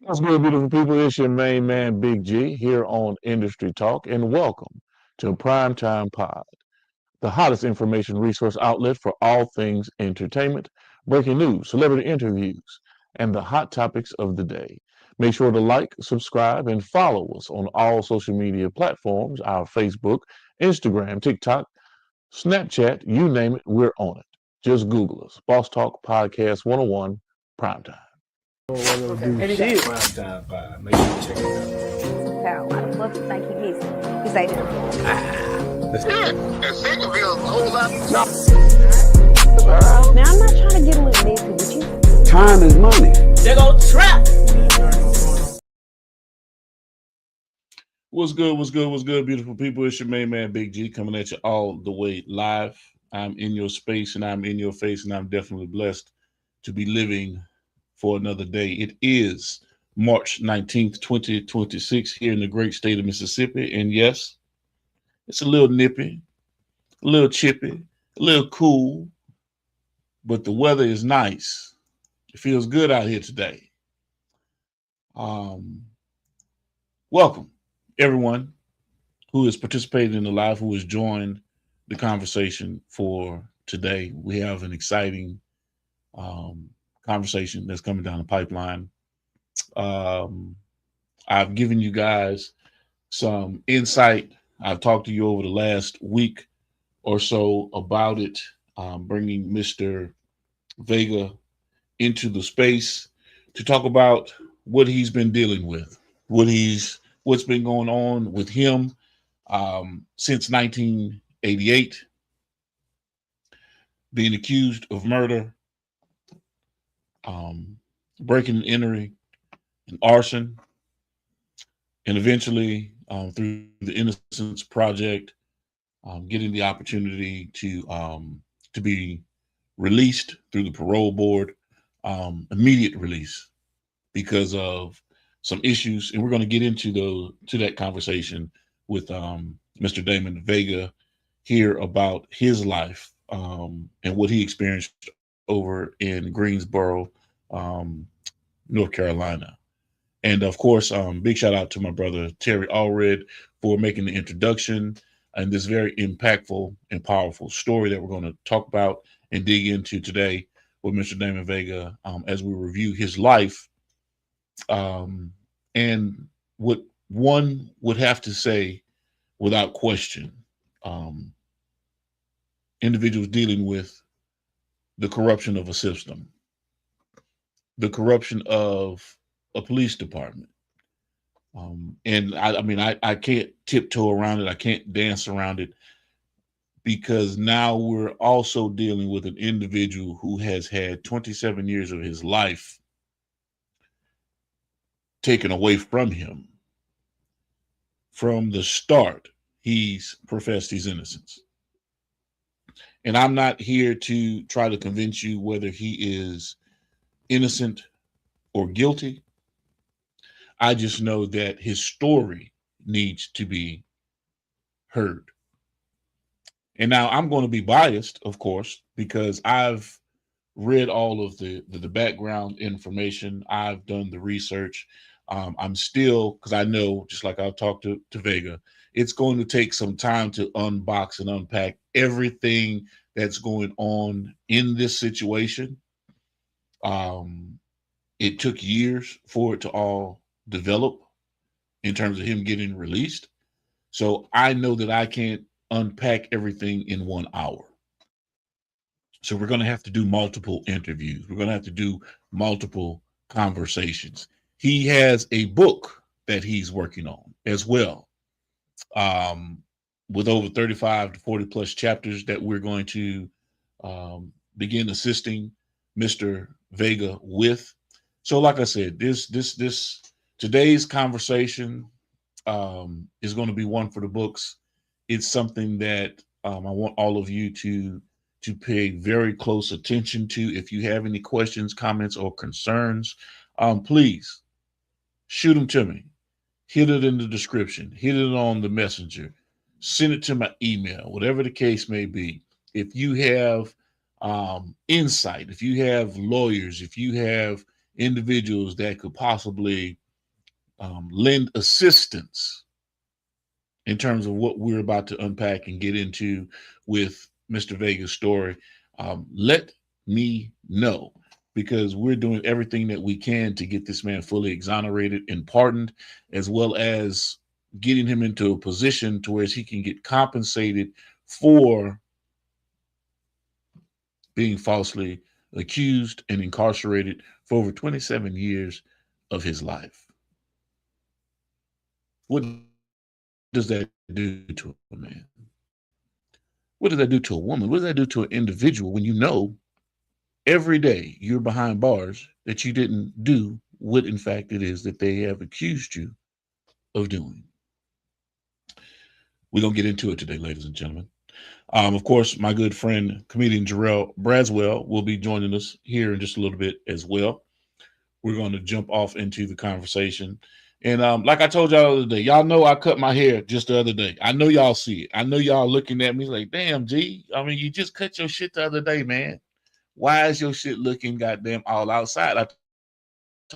What's good, beautiful people? It's your main man, Big G, here on Industry Talk, and welcome to Primetime Pod, the hottest information resource outlet for all things entertainment, breaking news, celebrity interviews, and the hot topics of the day. Make sure to like, subscribe, and follow us on all social media platforms, our Facebook, Instagram, TikTok, Snapchat, you name it, we're on it. Just Google us. Boss Talk Podcast 101 Primetime. And he got prime time vibe. Make sure you check it How? Why the fuck you think he missing? You say that. And second feels a whole lot. Now I'm not trying to get a little messy with you. Time is money. They go trap. What's good? What's good? What's good, beautiful people? It's your main man, Big G, coming at you all the way live. I'm in your space and I'm in your face, and I'm definitely blessed to be living for another day. It is March 19th, 2026, here in the great state of Mississippi. And yes, it's a little nippy, a little chippy, a little cool, but the weather is nice. It feels good out here today. Welcome, everyone who is participating in the live, who has joined the conversation for today. We have an exciting conversation that's coming down the pipeline. I've given you guys some insight. I've talked to you over the last week or so about it, bringing Mr. Vega into the space to talk about what he's been dealing with, what's been going on with him since 1988, being accused of murder, breaking and entering, and arson, and eventually through the Innocence Project, getting the opportunity to be released through the parole board, immediate release because of some issues, and we're going to get into that conversation with Mr. Damon Vega here about his life and what he experienced over in Greensboro, North Carolina. And of course, big shout out to my brother Terry Allred for making the introduction and this very impactful and powerful story that we're going to talk about and dig into today with Mr. Damon Vega as we review his life. And what one would have to say without question, individuals dealing with the corruption of a system, the corruption of a police department. And I can't tiptoe around it. I can't dance around it, because now we're also dealing with an individual who has had 27 years of his life taken away from him. From the start, he's professed his innocence. And I'm not here to try to convince you whether he is innocent or guilty. I just know that his story needs to be heard. And now I'm going to be biased, of course, because I've read all of the background information. I've done the research. I'm still, because I know, just like I've talked to Vega, it's going to take some time to unbox and unpack everything that's going on in this situation. It took years for it to all develop in terms of him getting released. So I know that I can't unpack everything in 1 hour. So we're going to have to do multiple interviews. We're going to have to do multiple conversations. He has a book that he's working on as well, with over 35 to 40 plus chapters that we're going to begin assisting Mr. Vega with. So like I said, today's conversation is going to be one for the books. It's something that I want all of you to pay very close attention to. If you have any questions, comments, or concerns, please shoot them to me. Hit it in the description. Hit it on the messenger. Send it to my email, whatever the case may be. If you have insight, if you have lawyers, if you have individuals that could possibly lend assistance in terms of what we're about to unpack and get into with Mr. Vega's story, let me know, because we're doing everything that we can to get this man fully exonerated and pardoned, as well as getting him into a position to where he can get compensated for being falsely accused and incarcerated for over 27 years of his life. What does that do to a man? What does that do to a woman? What does that do to an individual when you know every day you're behind bars that you didn't do what in fact it is that they have accused you of doing? We're going to get into it today, ladies and gentlemen. Of course, my good friend, comedian Jarrell Braswell, will be joining us here in just a little bit as well. We're going to jump off into the conversation. And like I told y'all the other day, y'all know I cut my hair just the other day. I know y'all see it. I know y'all looking at me like, damn, G, I mean, you just cut your shit the other day, man. Why is your shit looking goddamn all outside? I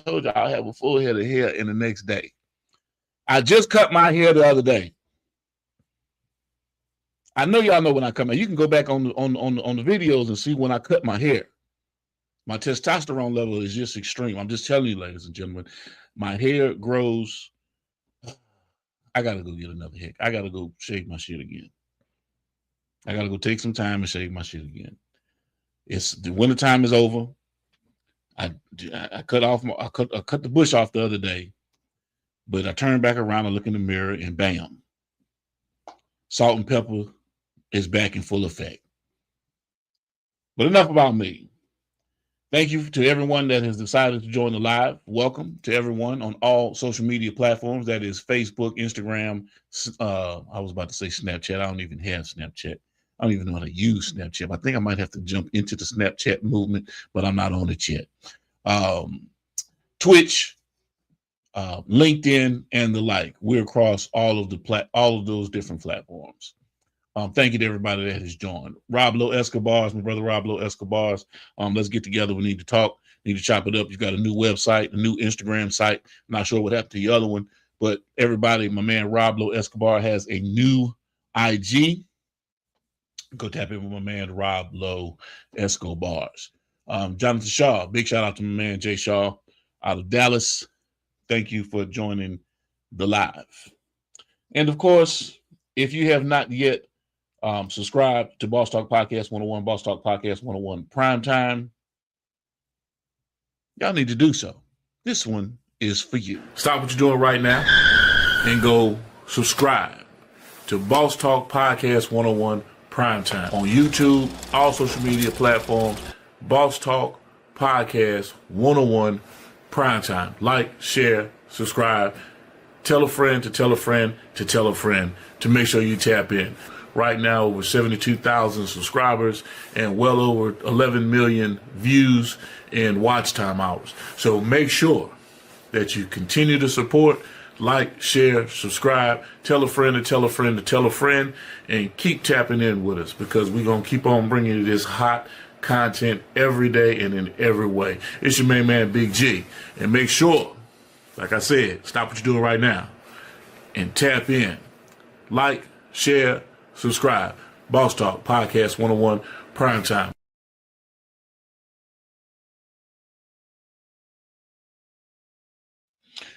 told y'all I have a full head of hair in the next day. I just cut my hair the other day. I know y'all know when I come out. You can go back on the videos and see when I cut my hair. My testosterone level is just extreme. I'm just telling you, ladies and gentlemen, my hair grows. I got to go get another hair. I got to go shave my shit again. I got to go take some time and shave my shit again. It's the winter time is over. I cut the bush off the other day, but I turned back around and look in the mirror and bam, salt and pepper is back in full effect. But enough about me. Thank you to everyone that has decided to join the live. Welcome to everyone on all social media platforms. That is Facebook, Instagram. I was about to say Snapchat. I don't even have Snapchat. I don't even know how to use Snapchat. I think I might have to jump into the Snapchat movement, but I'm not on it yet. Twitch, LinkedIn, and the like. We're across all of those different platforms. Thank you to everybody that has joined. Rob Lowe Escobars, my brother Rob Lowe Escobars. Let's get together. We need to talk. Need to chop it up. You've got a new website, a new Instagram site. I'm not sure what happened to the other one, but everybody, my man Rob Lowe Escobar has a new IG. Go tap in with my man Rob Lowe Escobars. Jonathan Shaw, big shout out to my man Jay Shaw out of Dallas. Thank you for joining the live. And of course, if you have not yet subscribe to Boss Talk Podcast 101, Boss Talk Podcast 101 Primetime, y'all need to do so. This one is for you. Stop what you're doing right now and go subscribe to Boss Talk Podcast 101 Primetime on YouTube, all social media platforms. Boss Talk Podcast 101 Primetime. Like, share, subscribe. Tell a friend to tell a friend to tell a friend to make sure you tap in. Right now, over 72,000 subscribers and well over 11 million views and watch time hours. So make sure that you continue to support, like, share, subscribe, tell a friend to tell a friend to tell a friend, and keep tapping in with us, because we're going to keep on bringing you this hot content every day and in every way. It's your main man, Big G. And make sure, like I said, stop what you're doing right now and tap in. Like, share, subscribe. Boss Talk Podcast 101 Primetime.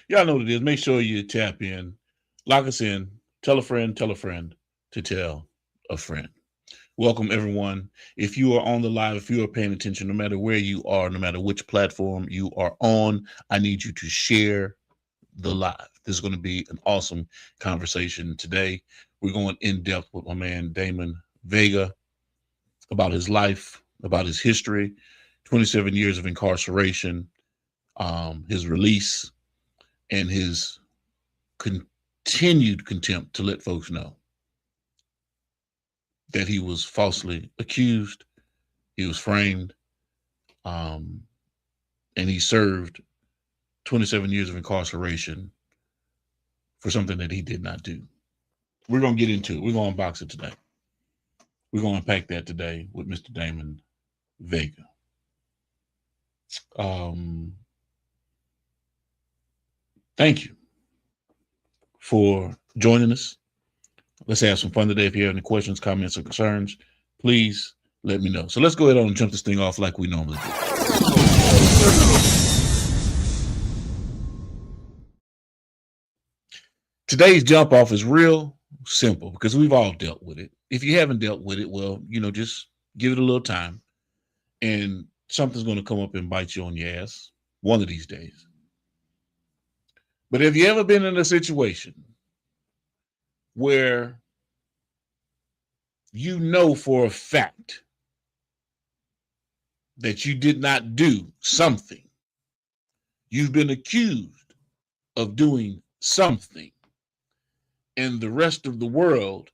Y'all know what it is. Make sure you tap in, lock us in, tell a friend to tell a friend. Welcome, everyone. If you are on the live, if you are paying attention, no matter where you are, no matter which platform you are on, I need you to share the live. This is going to be an awesome conversation today. We're going in depth with my man Damon Vega about his life, about his history, 27 years of incarceration, his release, and his continued contempt to let folks know that he was falsely accused, he was framed, and he served 27 years of incarceration for something that he did not do. We're going to get into it. We're going to unbox it today. We're going to unpack that today with Mr. Damon Vega. thank you for joining us. Let's have some fun today. If you have any questions, comments, or concerns, please let me know. So let's go ahead on and jump this thing off like we normally do. Today's jump off is real simple because we've all dealt with it. If you haven't dealt with it, well, just give it a little time and something's going to come up and bite you on your ass one of these days. But have you ever been in a situation where you know for a fact that you did not do something? You've been accused of doing something, and the rest of the world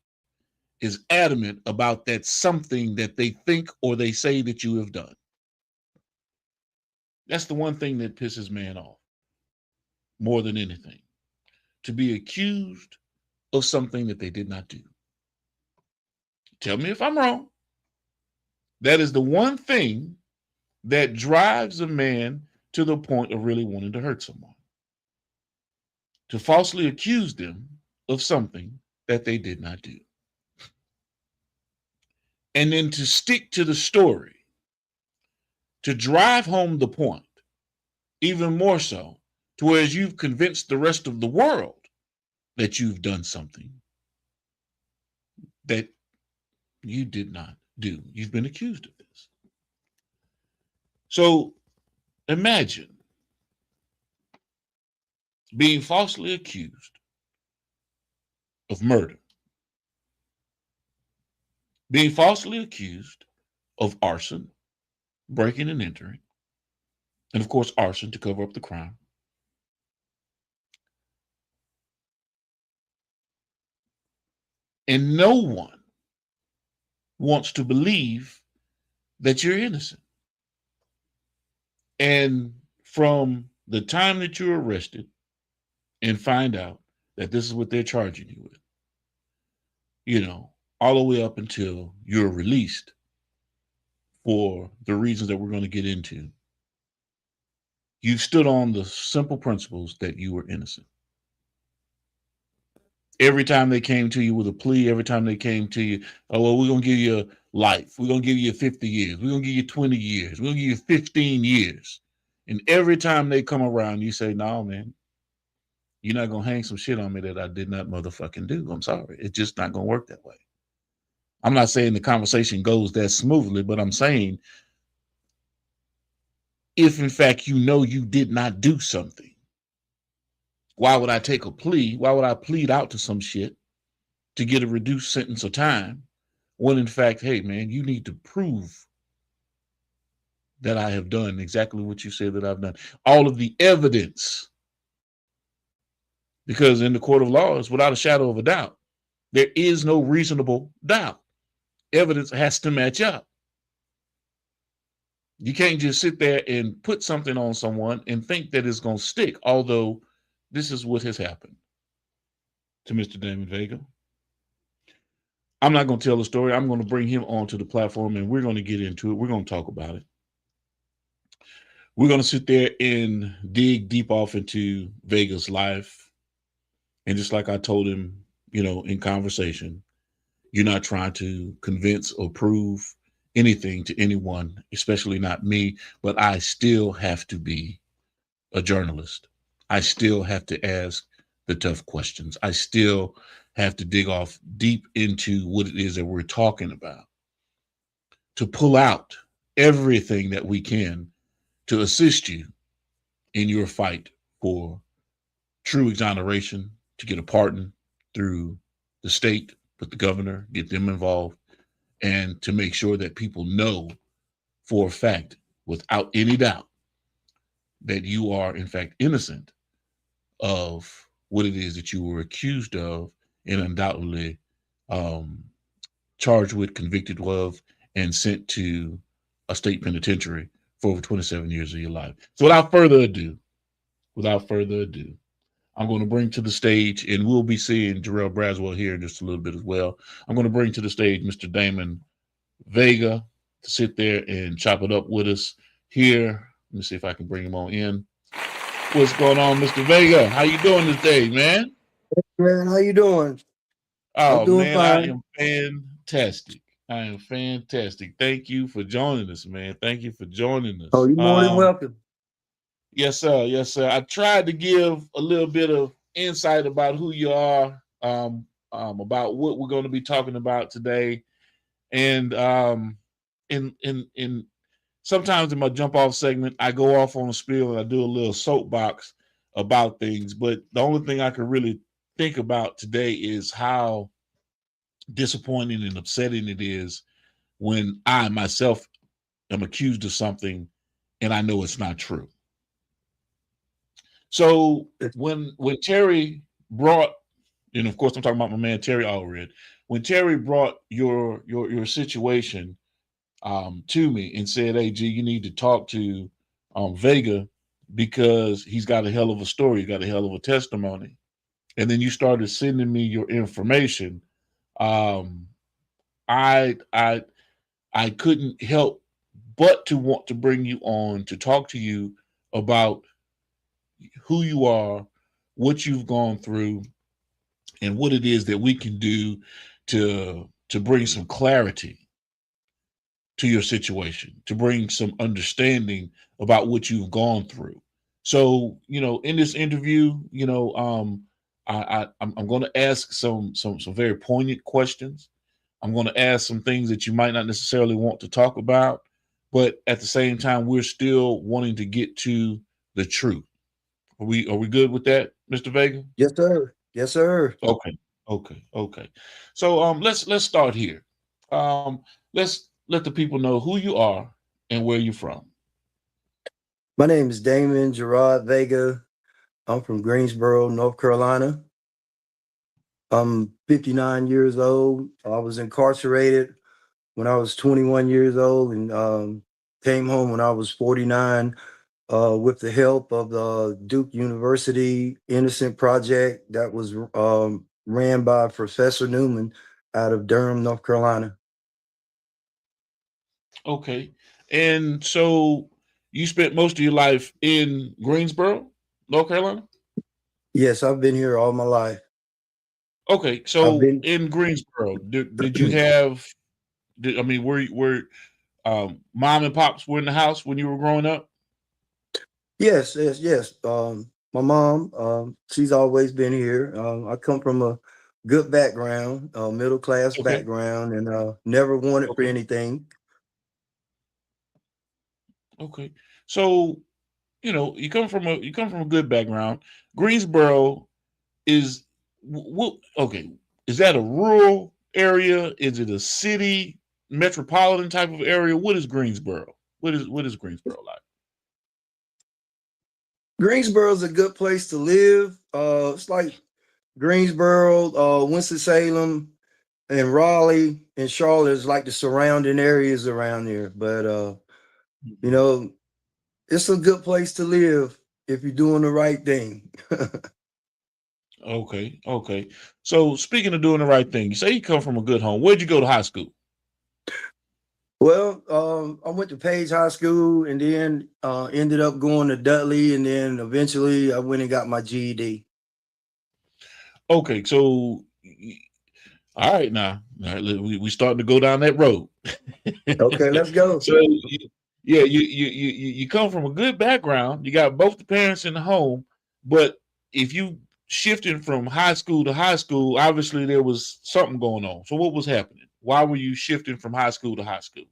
is adamant about that something that they think or they say that you have done. That's the one thing that pisses man off more than anything, to be accused of something that they did not do. Tell me if I'm wrong. That is the one thing that drives a man to the point of really wanting to hurt someone. To falsely accuse them of something that they did not do. And then to stick to the story, to drive home the point, even more so, to where you've convinced the rest of the world that you've done something that you did not do. You've been accused of this. So imagine being falsely accused of murder, being falsely accused of arson, breaking and entering, and of course arson to cover up the crime. And no one wants to believe that you're innocent. And from the time that you're arrested and find out that this is what they're charging you with, all the way up until you're released for the reasons that we're going to get into, you stood on the simple principles that you were innocent. Every time they came to you with a plea, every time they came to you, oh, well, we're going to give you life. We're going to give you 50 years. We're going to give you 20 years. We're going to give you 15 years. And every time they come around, you say, no, man, you're not going to hang some shit on me that I did not motherfucking do. I'm sorry. It's just not going to work that way. I'm not saying the conversation goes that smoothly, but I'm saying if in fact you did not do something, why would I take a plea? Why would I plead out to some shit to get a reduced sentence of time when in fact, hey man, you need to prove that I have done exactly what you said that I've done. All of the evidence, because in the court of law, it's without a shadow of a doubt. There is no reasonable doubt. Evidence has to match up. You can't just sit there and put something on someone and think that it's going to stick, although this is what has happened to Mr. Damon Vega. I'm not going to tell the story. I'm going to bring him onto the platform and we're going to get into it. We're going to talk about it. We're going to sit there and dig deep off into Vega's life. And just like I told him, in conversation, you're not trying to convince or prove anything to anyone, especially not me, but I still have to be a journalist. I still have to ask the tough questions. I still have to dig off deep into what it is that we're talking about to pull out everything that we can to assist you in your fight for true exoneration, to get a pardon through the state, put the governor, get them involved, and to make sure that people know for a fact, without any doubt, that you are in fact innocent of what it is that you were accused of and undoubtedly charged with, convicted of, and sent to a state penitentiary for over 27 years of your life. So without further ado, I'm going to bring to the stage, and we'll be seeing Jarrell Braswell here in just a little bit as well. I'm going to bring to the stage Mr. Damon Vega to sit there and chop it up with us here. Let me see if I can bring him on in. What's going on, Mr. Vega? How you doing today, man? Man, how you doing? I'm Oh doing man, I fine. am fantastic. I am fantastic. Thank you for joining us, man. Thank you for joining Oh, us. you're more than welcome. Yes, sir. Yes, sir. I tried to give a little bit of insight about who you are, about what we're going to be talking about today, and in sometimes in my jump off segment, I go off on a spiel and I do a little soapbox about things. But the only thing I can really think about today is how disappointing and upsetting it is when I myself am accused of something and I know it's not true. So when Terry brought, and of course I'm talking about my man Terry Allred, when Terry brought your situation to me and said, "Hey, G, you need to talk to Vega because he's got a hell of a story, he's got a hell of a testimony." And then you started sending me your information. Um, I I I couldn't help but to want to bring you on to talk to you about who you are, what you've gone through, and what it is that we can do to bring some clarity to your situation, to bring some understanding about what you've gone through. So, in this interview, I'm going to ask some very poignant questions. I'm going to ask some things that you might not necessarily want to talk about, but at the same time, we're still wanting to get to the truth. Are we good with that, Mr. Vega? Yes, sir. Yes, sir. Okay. So let's start here. Let's let the people know who you are and where you're from. My name is Damon Gerard Vega. I'm from Greensboro, North Carolina. I'm 59 years old. I was incarcerated when I was 21 years old and came home when I was 49 with the help of the Duke University Innocent Project that was ran by Professor Newman out of Durham, North Carolina. Okay. And so you spent most of your life in Greensboro, North Carolina? Yes, I've been here all my life. Okay. I've So been in Greensboro, did you have, were mom and pops were in the house when you were growing up? yes. My mom, she's always been here. I come from a good background, middle class Okay. background, and never wanted for Okay. anything. Okay. So, you come from a good background. Greensboro is what? Okay. Is that a rural area? Is it a city, metropolitan type of area? What is Greensboro? What is Greensboro like? Greensboro's a good place to live. It's like Greensboro, Winston-Salem, and Raleigh and Charlotte is like the surrounding areas around there. But you know, it's a good place to live if you're doing the right thing. Okay. So speaking of doing the right thing, you say you come from a good home. Where'd you go to high school? Well, I went to Page High School and then ended up going to Dudley, and then eventually I went and got my GED. Okay, so all right now, all right, we starting to go down that road. Okay, let's go. So yeah, you come from a good background. You got both the parents in the home, but if you shifting from high school to high school, obviously there was something going on. So what was happening? Why were you shifting from high school to high school?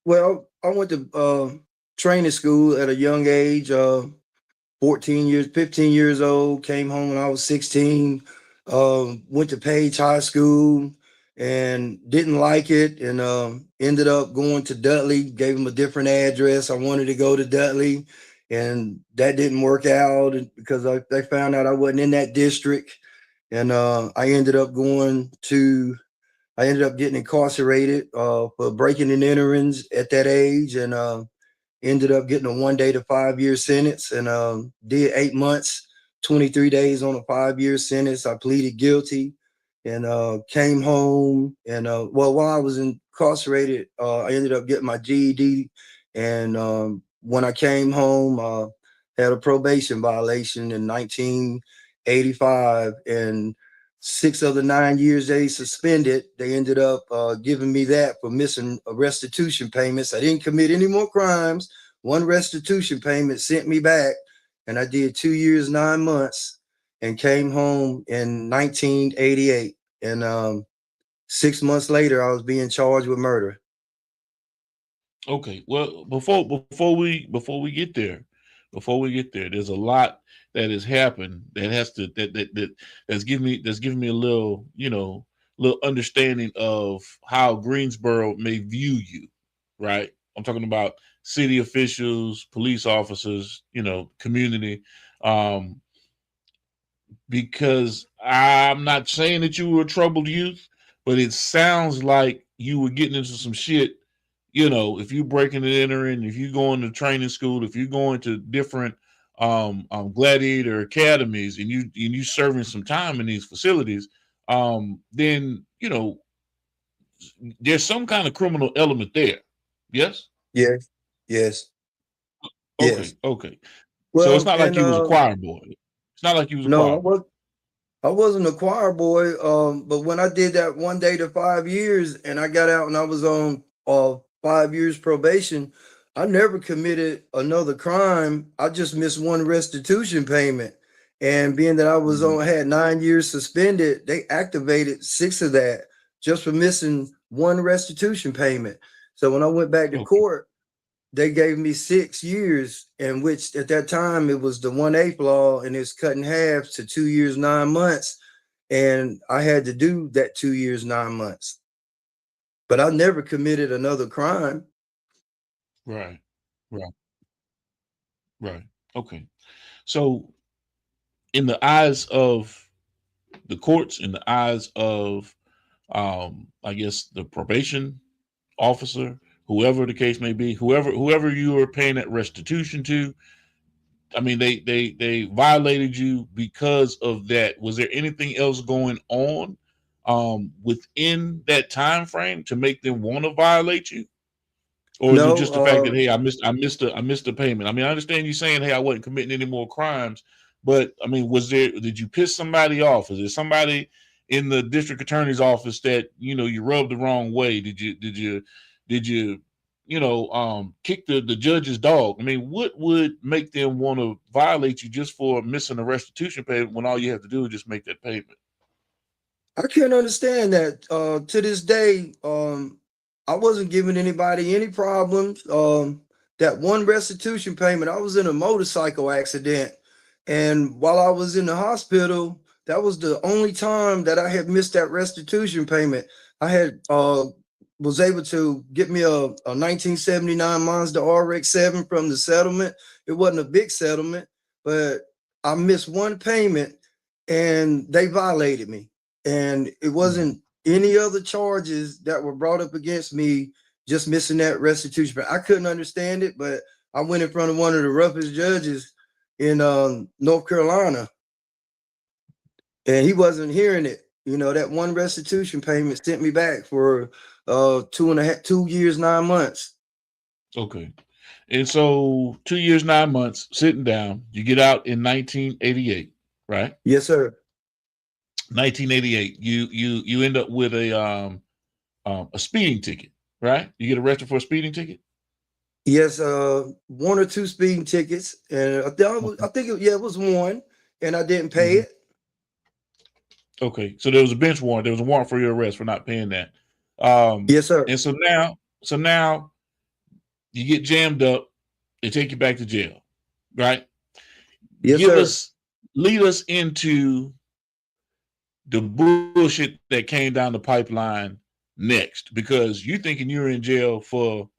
Well, I went to training school at a young age, 14 years, 15 years old, came home when I was 16, went to Page High School and didn't like it, and ended up going to Dudley, gave them a different address. I wanted to go to Dudley, and that didn't work out because they found out I wasn't in that district. And I ended up getting incarcerated for breaking and enterings at that age, and ended up getting a 1 day to 5 year sentence, and did 8 months, 23 days on a 5 year sentence. I pleaded guilty and came home. And well, while I was incarcerated, I ended up getting my GED. And when I came home, had a probation violation in 1985, and 6 of the 9 years they suspended, they ended up giving me that for missing a restitution payments. I didn't commit any more crimes. One restitution payment sent me back, and I did 2 years, 9 months, and came home in 1988. And 6 months later, I was being charged with murder. Okay. Well, before we get there, there's a lot that has happened that has to that's giving me a little, little understanding of how Greensboro may view you, right? I'm talking about city officials, police officers, community. Because I'm not saying that you were a troubled youth, but it sounds like you were getting into some shit. If you breaking and entering, if you going to training school, if you're going to different gladiator academies, and you serving some time in these facilities, then there's some kind of criminal element there. Yes. Yes. Yes. Okay. Yes. Okay. Well, so it's not like you was a choir boy. It's not like you was a choir boy. I wasn't a choir boy. But when I did that 1 day to 5 years, and I got out and I was on 5 years probation, I never committed another crime. I just missed one restitution payment. And being that I was had 9 years suspended, they activated 6 of that just for missing one restitution payment. So when I went back to court, they gave me 6 years, in which at that time it was the 1/8 law, and it's cut in half to 2 years, 9 months. And I had to do that 2 years, 9 months. But I never committed another crime. Right. Okay. So in the eyes of the courts, in the eyes of I guess the probation officer, whoever the case may be, whoever you are paying that restitution to, I mean, they violated you because of that. Was there anything else going on within that time frame to make them want to violate you? Or is it just the fact that, hey, I missed the payment? I mean, I understand you saying, hey, I wasn't committing any more crimes, but I mean, did you piss somebody off? Is there somebody in the district attorney's office that you rubbed the wrong way? Did you kick the judge's dog? I mean, what would make them want to violate you just for missing a restitution payment when all you have to do is just make that payment? I can't understand that. To this day, I wasn't giving anybody any problems. That one restitution payment, I was in a motorcycle accident, and while I was in the hospital, that was the only time that I had missed that restitution payment. I had was able to get me a 1979 Mazda RX-7 from the settlement. It wasn't a big settlement, but I missed one payment and they violated me. And it wasn't any other charges that were brought up against me, just missing that restitution. But I couldn't understand it, but I went in front of one of the roughest judges in North Carolina, and he wasn't hearing it. That one restitution payment sent me back for 2 years, 9 months. Okay. And so 2 years, 9 months, sitting down, you get out in 1988, right? Yes, sir. 1988, you end up with a speeding ticket, right? You get arrested for a speeding ticket? Yes, 1 or 2 speeding tickets, and I think it was one, and I didn't pay it. Okay, so there was a bench warrant. There was a warrant for your arrest for not paying that. Yes, sir. And so now you get jammed up. They take you back to jail, right? Yes, sir. Lead us into the bullshit that came down the pipeline next, because you thinking you're in jail for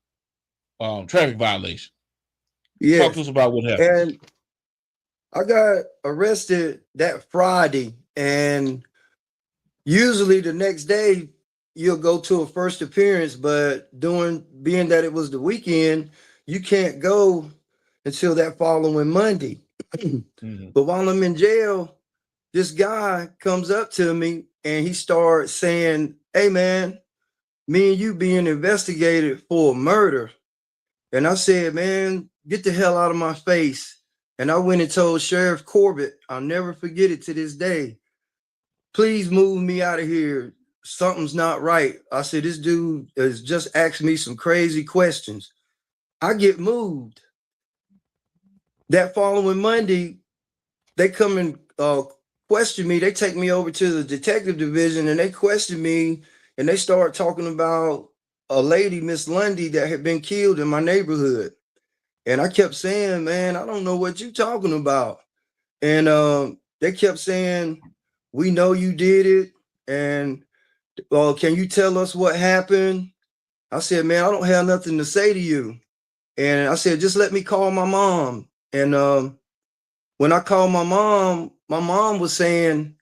traffic violation. Yes. Talk to us about what happened. And I got arrested that Friday, and usually the next day you'll go to a first appearance, but being that it was the weekend, you can't go until that following Monday. But while I'm in jail, this guy comes up to me and he starts saying, "Hey man, me and you being investigated for murder." And I said, "Man, get the hell out of my face. And I went and told Sheriff Corbett, I'll never forget it to this day, please move me out of here. Something's not right. I said, this dude has just asked me some crazy questions. I get moved. That following Monday, they come and question me. They take me over to the detective division and they question me and they start talking about a lady, Miss Lundy, that had been killed in my neighborhood. And I kept saying, man, I don't know what you're talking about. And they kept saying, we know you did it. And can you tell us what happened? I said, man, I don't have nothing to say to you. And I said, just let me call my mom. And when I called my mom was saying,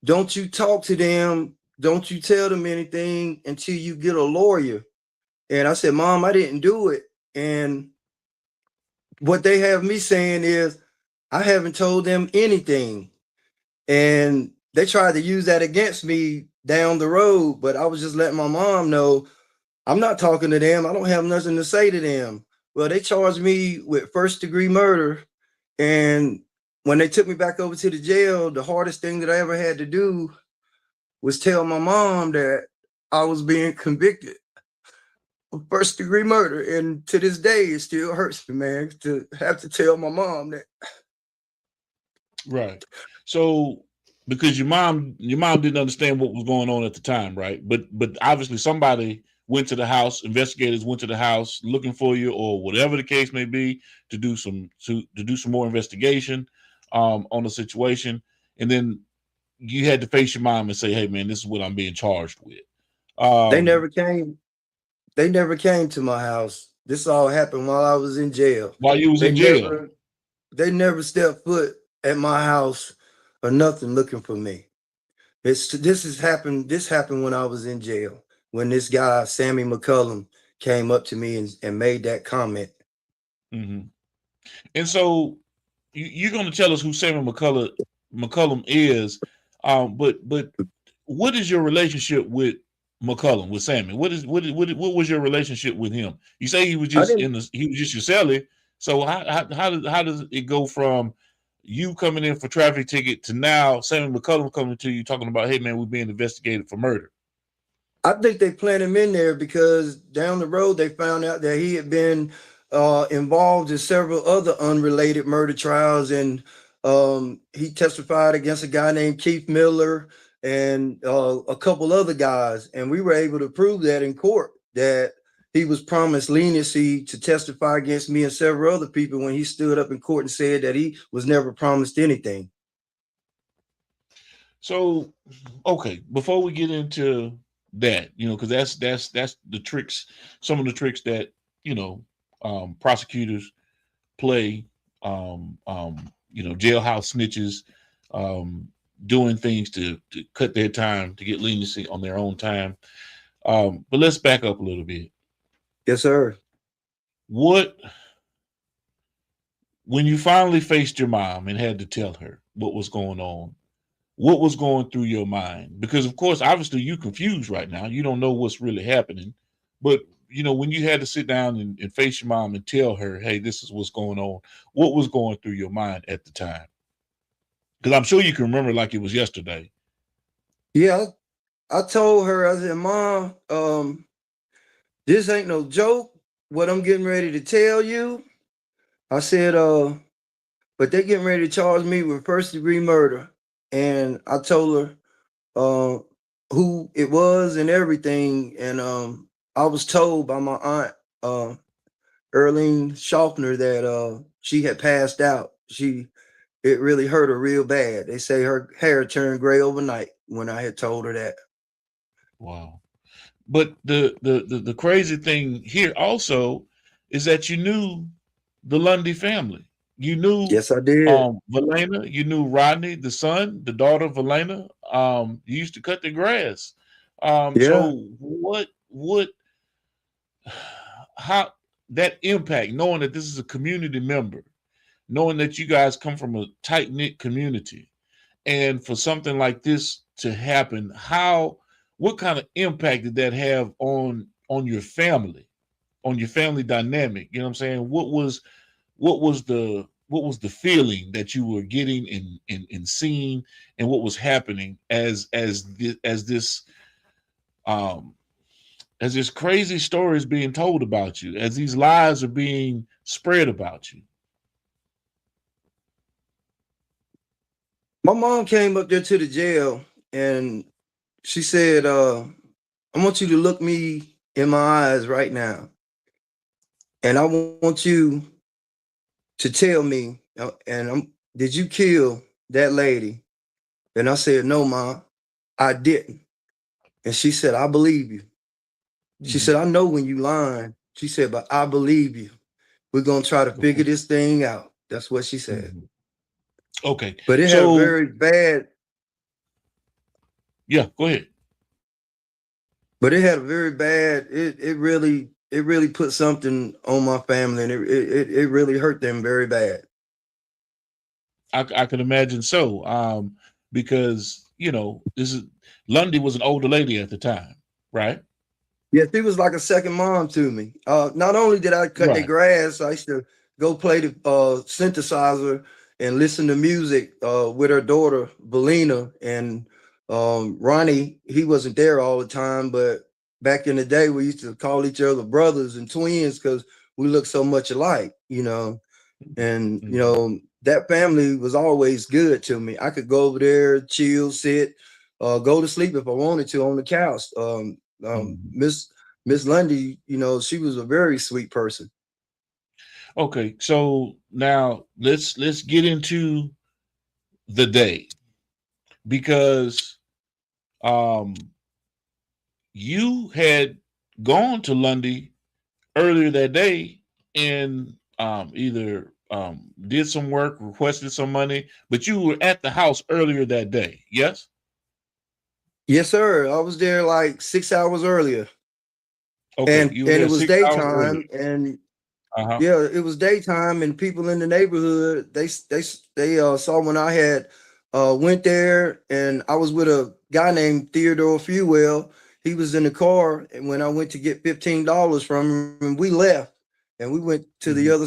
don't you talk to them. Don't you tell them anything until you get a lawyer. And I said, Mom, I didn't do it. And what they have me saying is, I haven't told them anything. And they tried to use that against me down the road, but I was just letting my mom know I'm not talking to them. I don't have nothing to say to them. Well, they charged me with first-degree murder. And when they took me back over to the jail, the hardest thing that I ever had to do was tell my mom that I was being convicted of first-degree murder. And to this day, it still hurts me, man, to have to tell my mom that. Right. So because your mom didn't understand what was going on at the time, right? But obviously somebody went to the house, investigators went to the house looking for you, or whatever the case may be, to do some more investigation on the situation, and then you had to face your mom and say, "Hey, man, this is what I'm being charged with." They never came. They never came to my house. This all happened while I was in jail. While you was in jail, they never stepped foot at my house or nothing looking for me. This happened when I was in jail, when this guy, Sammy McCullum, came up to me and made that comment. Mm-hmm. And so you're going to tell us who Sammy McCullum is, but what is your relationship with McCullum, with Sammy? What was your relationship with him? You say he was just your cellie. So how does it go from you coming in for traffic ticket to now Sammy McCullum coming to you talking about, hey man, we're being investigated for murder? I think they planted him in there because down the road they found out that he had been involved in several other unrelated murder trials, and he testified against a guy named Keith Miller and a couple other guys, and we were able to prove that in court, that he was promised leniency to testify against me and several other people when he stood up in court and said that he was never promised anything. So, okay, before we get into that, because that's the tricks, some of the tricks that prosecutors play, jailhouse snitches, doing things to cut their time, to get leniency on their own time. But let's back up a little bit. Yes, sir. When you finally faced your mom and had to tell her what was going on, what was going through your mind? Because of course, obviously you're confused right now. You don't know what's really happening. But when you had to sit down and face your mom and tell her, hey, this is what's going on, what was going through your mind at the time? Because I'm sure you can remember like it was yesterday. Yeah, I told her, I said, Mom, this ain't no joke, what I'm getting ready to tell you. I said, but they're getting ready to charge me with first-degree murder. And I told her who it was and everything. And I was told by my aunt, Earlene Schaffner, that she had passed out. It really hurt her real bad. They say her hair turned gray overnight when I had told her that. Wow. But the crazy thing here also is that you knew the Lundy family. You knew, yes, I did. Valena. You knew Rodney, the son, the daughter of Valena. You used to cut the grass. Yeah. So how that impact, knowing that this is a community member, knowing that you guys come from a tight-knit community, and for something like this to happen, what kind of impact did that have on your family, on your family dynamic? You know what I'm saying? What was the was the feeling that you were getting and seeing, and what was happening um as this crazy story is being told about you, as these lies are being spread about you? My mom came up there to the jail and she said, I want you to look me in my eyes right now. And I want you to tell me, did you kill that lady? And I said, no, Ma, I didn't. And she said, I believe you. She said, I know when you lying. She said, but I believe you. We're going to try to figure this thing out. That's what she said. Okay. But it had a very bad. Yeah, go ahead. But it had a very bad, it really put something on my family, and it really hurt them very bad. I can imagine so. Because, you know, Lundy was an older lady at the time, right? Yeah, she was like a second mom to me. Not only did I cut the grass, I used to go play the synthesizer and listen to music with her daughter, Belina. And Ronnie, he wasn't there all the time, but back in the day, we used to call each other brothers and twins because we looked so much alike, you know. And, you know, that family was always good to me. I could go over there, chill, sit, go to sleep if I wanted to on the couch. Miss Lundy, you know, she was a very sweet person. Okay, so now let's get into the day, because you had gone to Lundy earlier that day and either did some work, requested some money, but you were at the house earlier that day, yes? Yes, sir. I was there like 6 hours earlier. Okay, and it was daytime, and yeah, it was daytime, and people in the neighborhood, they saw when I had went there, and I was with a guy named Theodore Fewell. He was in the car, and when I went to get $15 from him, we left, and we went to the other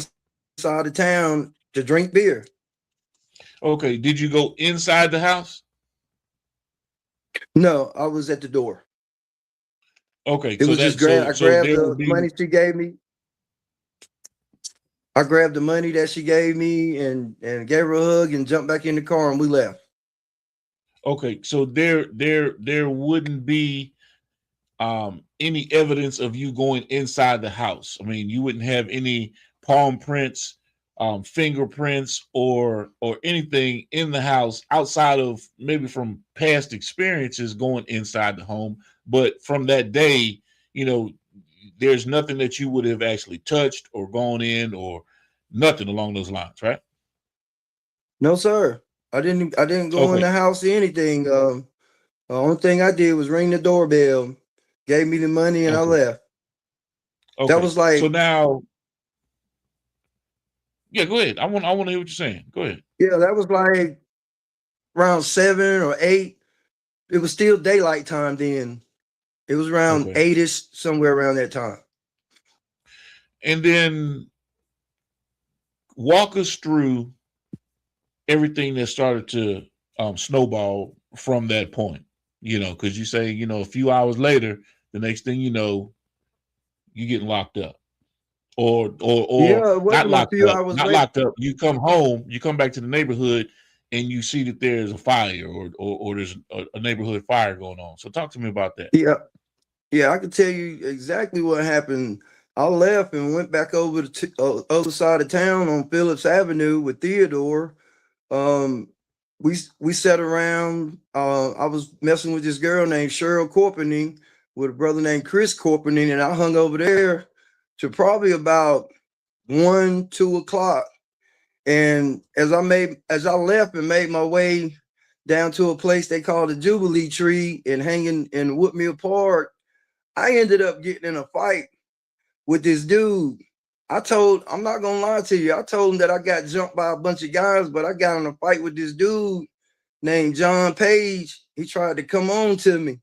side of town to drink beer. Okay, did you go inside the house? No, I was at the door. Okay, it was just I grabbed the money she gave me. I grabbed the money that she gave me and gave her a hug and jumped back in the car, and we left. Okay, so there wouldn't be any evidence of you going inside the house. I mean, you wouldn't have any palm prints, fingerprints, or anything in the house outside of maybe from past experiences going inside the home. But from that day, you know, there's nothing that you would have actually touched or gone in or nothing along those lines, right? No, sir. I didn't go in the house or anything. The only thing I did was ring the doorbell, gave me the money, and I left. Okay. That was like, so now. Yeah, go ahead. I want to hear what you're saying. Go ahead. Yeah, that was like around 7 or 8. It was still daylight time then. It was around 8ish, somewhere around that time. And then walk us through everything that started to snowball from that point. You know, because you say, you know, a few hours later, the next thing you know, you're getting locked up. Or not locked up, locked up. You come home, you come back to the neighborhood, and you see that there's a fire or there's a neighborhood fire going on. So talk to me about that. Yeah, I can tell you exactly what happened. I left and went back over to the other side of town on Phillips Avenue with Theodore. We sat around. I was messing with this girl named Cheryl Corpening with a brother named Chris Corpening, and I hung over there to probably about 1, 2 o'clock. And as I left and made my way down to a place they call the Jubilee Tree and hanging in Woodmill Park, I ended up getting in a fight with this dude. I'm not gonna lie to you, I told him that I got jumped by a bunch of guys, but I got in a fight with this dude named John Page. He tried to come on to me,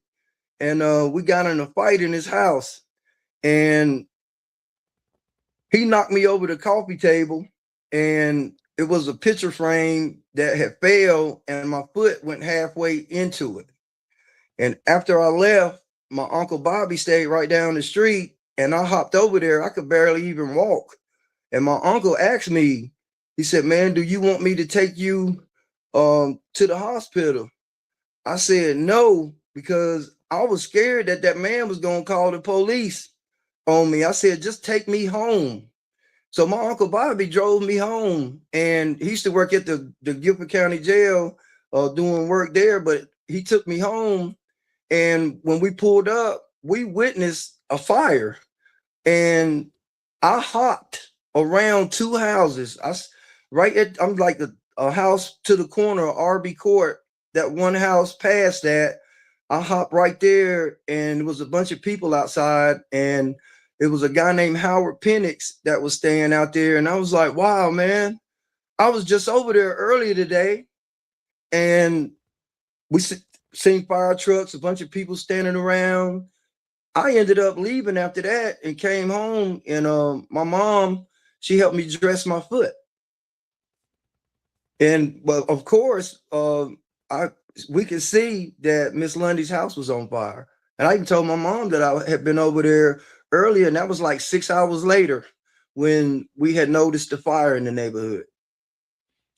and we got in a fight in his house, and he knocked me over the coffee table, and it was a picture frame that had failed, and my foot went halfway into it. And after I left, my Uncle Bobby stayed right down the street, and I hopped over there. I could barely even walk. And my uncle asked me, he said, "Man, do you want me to take you to the hospital?" I said no, because I was scared that that man was going to call the police on me. I said, "Just take me home." So my Uncle Bobby drove me home, and he used to work at the Guilford County Jail doing work there, but he took me home. And when we pulled up, we witnessed a fire, and I hopped around two houses. I'm like a house to the corner of RB Court, that one house past that. I hopped right there, and there was a bunch of people outside, and it was a guy named Howard Penix that was staying out there. And I was like, wow, man, I was just over there earlier today, and we seen fire trucks, a bunch of people standing around. I ended up leaving after that and came home, and my mom, she helped me dress my foot. And well, of course, we could see that Miss Lundy's house was on fire. And I even told my mom that I had been over there earlier, and that was like 6 hours later when we had noticed the fire in the neighborhood.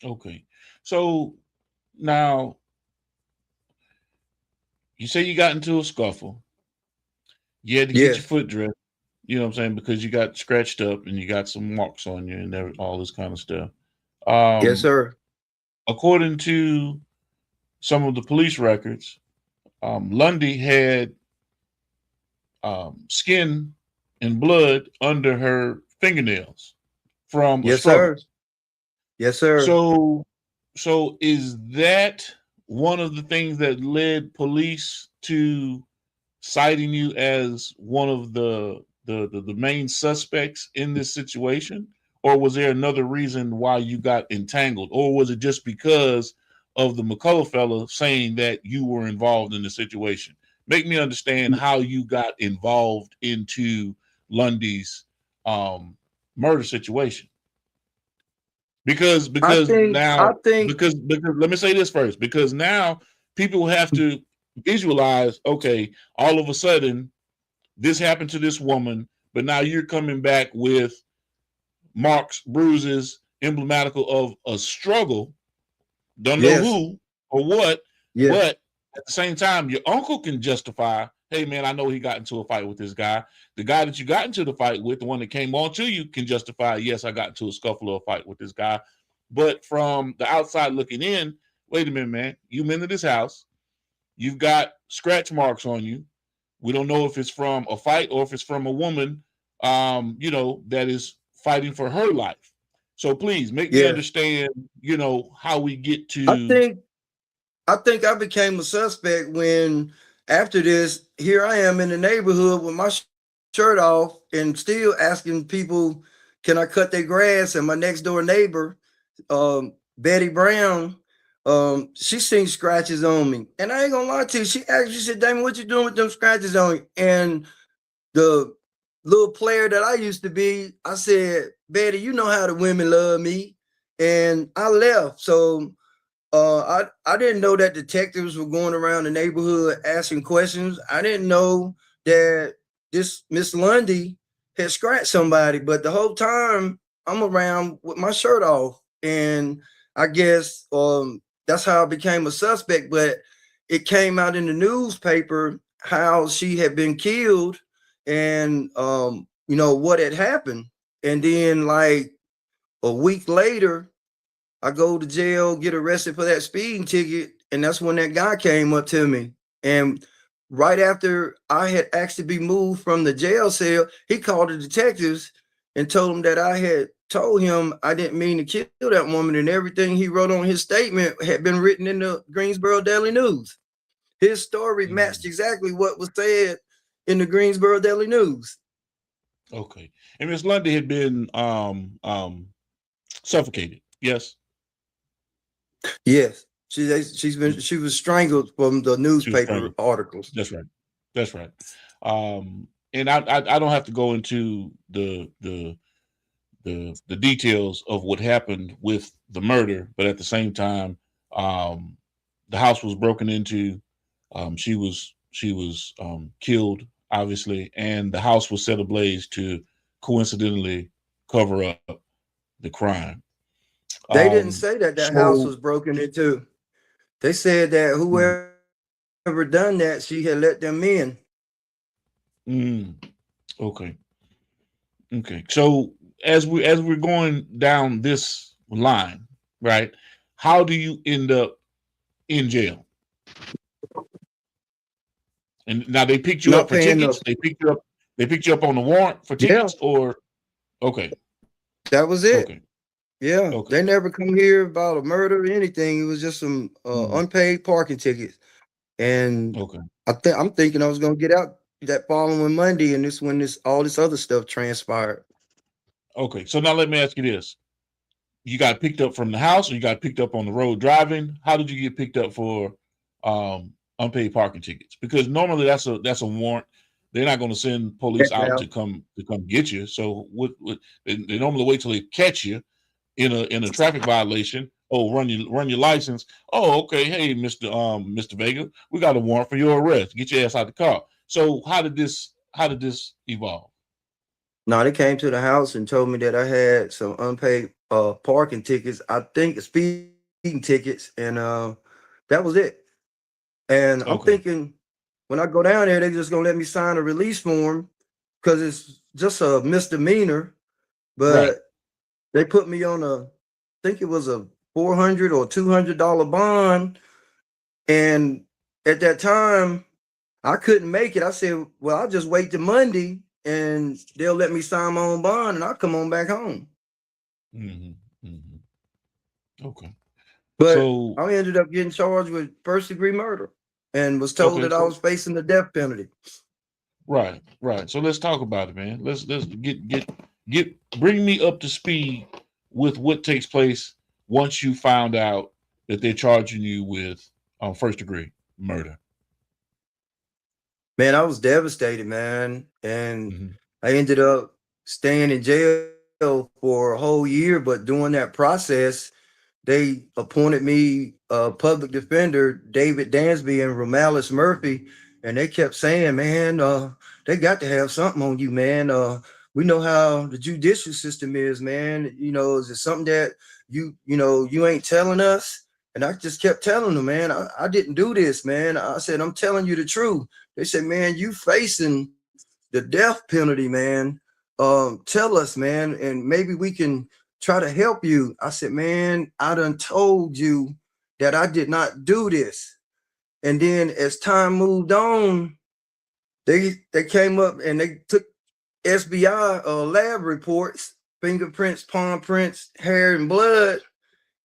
Okay. So now you say you got into a scuffle. You had to get Yes. your foot dressed, you know what I'm saying, because you got scratched up and you got some marks on you and all this kind of stuff. Yes, sir. According to some of the police records, Lundy had skin and blood under her fingernails from a Yes, struggle. sir. Yes, sir. So is that one of the things that led police to citing you as one of the main suspects in this situation? Or was there another reason why you got entangled? Or was it just because of the McCullough fellow saying that you were involved in the situation? Make me understand how you got involved into Lundy's murder situation. Because now because let me say this first, because now people have to visualize, okay, all of a sudden this happened to this woman, but now you're coming back with marks, bruises, emblematical of a struggle. Don't know who or what, but at the same time, your uncle can justify, hey man, I know he got into a fight with this guy. The guy that you got into the fight with, the one that came on to you, can justify, yes, I got into a scuffle or a fight with this guy. But from the outside looking in, wait a minute, man, you've been to this house. You've got scratch marks on you. We don't know if it's from a fight or if it's from a woman, that is fighting for her life. So please make me understand, how we get to. I think I became a suspect when, after this, here I am in the neighborhood with my shirt off and still asking people, can I cut their grass? And my next door neighbor, Betty Brown, she seen scratches on me. And I ain't gonna lie to you, she said, "Damon, what you doing with them scratches on you?" And the little player that I used to be, I said, "Betty, you know how the women love me." And I left. So I didn't know that detectives were going around the neighborhood asking questions. I didn't know that this Miss Lundy had scratched somebody, but the whole time I'm around with my shirt off. And I guess that's how I became a suspect. But it came out in the newspaper how she had been killed and what had happened. And then like a week later, I go to jail, get arrested for that speeding ticket, and that's when that guy came up to me. And right after I had asked to be moved from the jail cell, he called the detectives and told them that I had told him I didn't mean to kill that woman, and everything he wrote on his statement had been written in the Greensboro Daily News. His story matched exactly what was said in the Greensboro Daily News. Okay. And Miss Lundy had been suffocated. Yes. Yes. She was strangled from the newspaper articles. That's right. And I don't have to go into the the details of what happened with the murder, but at the same time, the house was broken into. She was killed, obviously, and the house was set ablaze to coincidentally cover up the crime. They didn't say that house So was broken into. They said that Mhm. whoever done that, she had let them in. Mm, okay, okay. So as we're going down this line, right? How do you end up in jail? And now they picked you up Not for paying tickets. those. They picked you up on the warrant for Yeah, tickets, or okay, that was it. okay, Yeah, okay. they never come here about a murder or anything. It was just some Mm, unpaid parking tickets. And okay. I'm thinking I was gonna get out that following Monday, and this when this all this other stuff transpired. Okay. So now let me ask you this. You got picked up from the house or you got picked up on the road driving? How did you get picked up for unpaid parking tickets? Because normally that's a warrant. They're not going to send police out Yeah. to come get you. So what they normally wait till they catch you in a traffic violation. Oh, run your license. Oh, okay. Hey, Mr. Vega, we got a warrant for your arrest. Get your ass out the car. So how did this evolve? No, they came to the house and told me that I had some unpaid parking tickets. I think speeding tickets, and that was it. And I'm Okay. thinking when I go down there, they just gonna let me sign a release form because it's just a misdemeanor. Right. But they put me on I think it was a $400 or $200 bond. And at that time, I couldn't make it. I said, well, I'll just wait till Monday and they'll let me sign my own bond and I'll come on back home. hmm hmm Okay. But So I ended up getting charged with first degree murder and was told okay. that I So was facing the death penalty. right, right. So let's talk about it, man. Let's get bring me up to speed with what takes place once you found out that they're charging you with first degree murder. Man, I was devastated, man. And hmm I ended up staying in jail for a whole year. But during that process, they appointed me a public defender, David Dansby and Romalis Murphy, and they kept saying, "Man, they got to have something on you, man. We know how the judicial system is, man. You know, is it something that you ain't telling us?" And I just kept telling them, man, I didn't do this, man. I said, I'm telling you the truth. They said, man, you facing the death penalty, man. Tell us, man, and maybe we can try to help you. I said, man, I done told you that I did not do this. And then as time moved on, they came up and they took SBI lab reports, fingerprints, palm prints, hair and blood.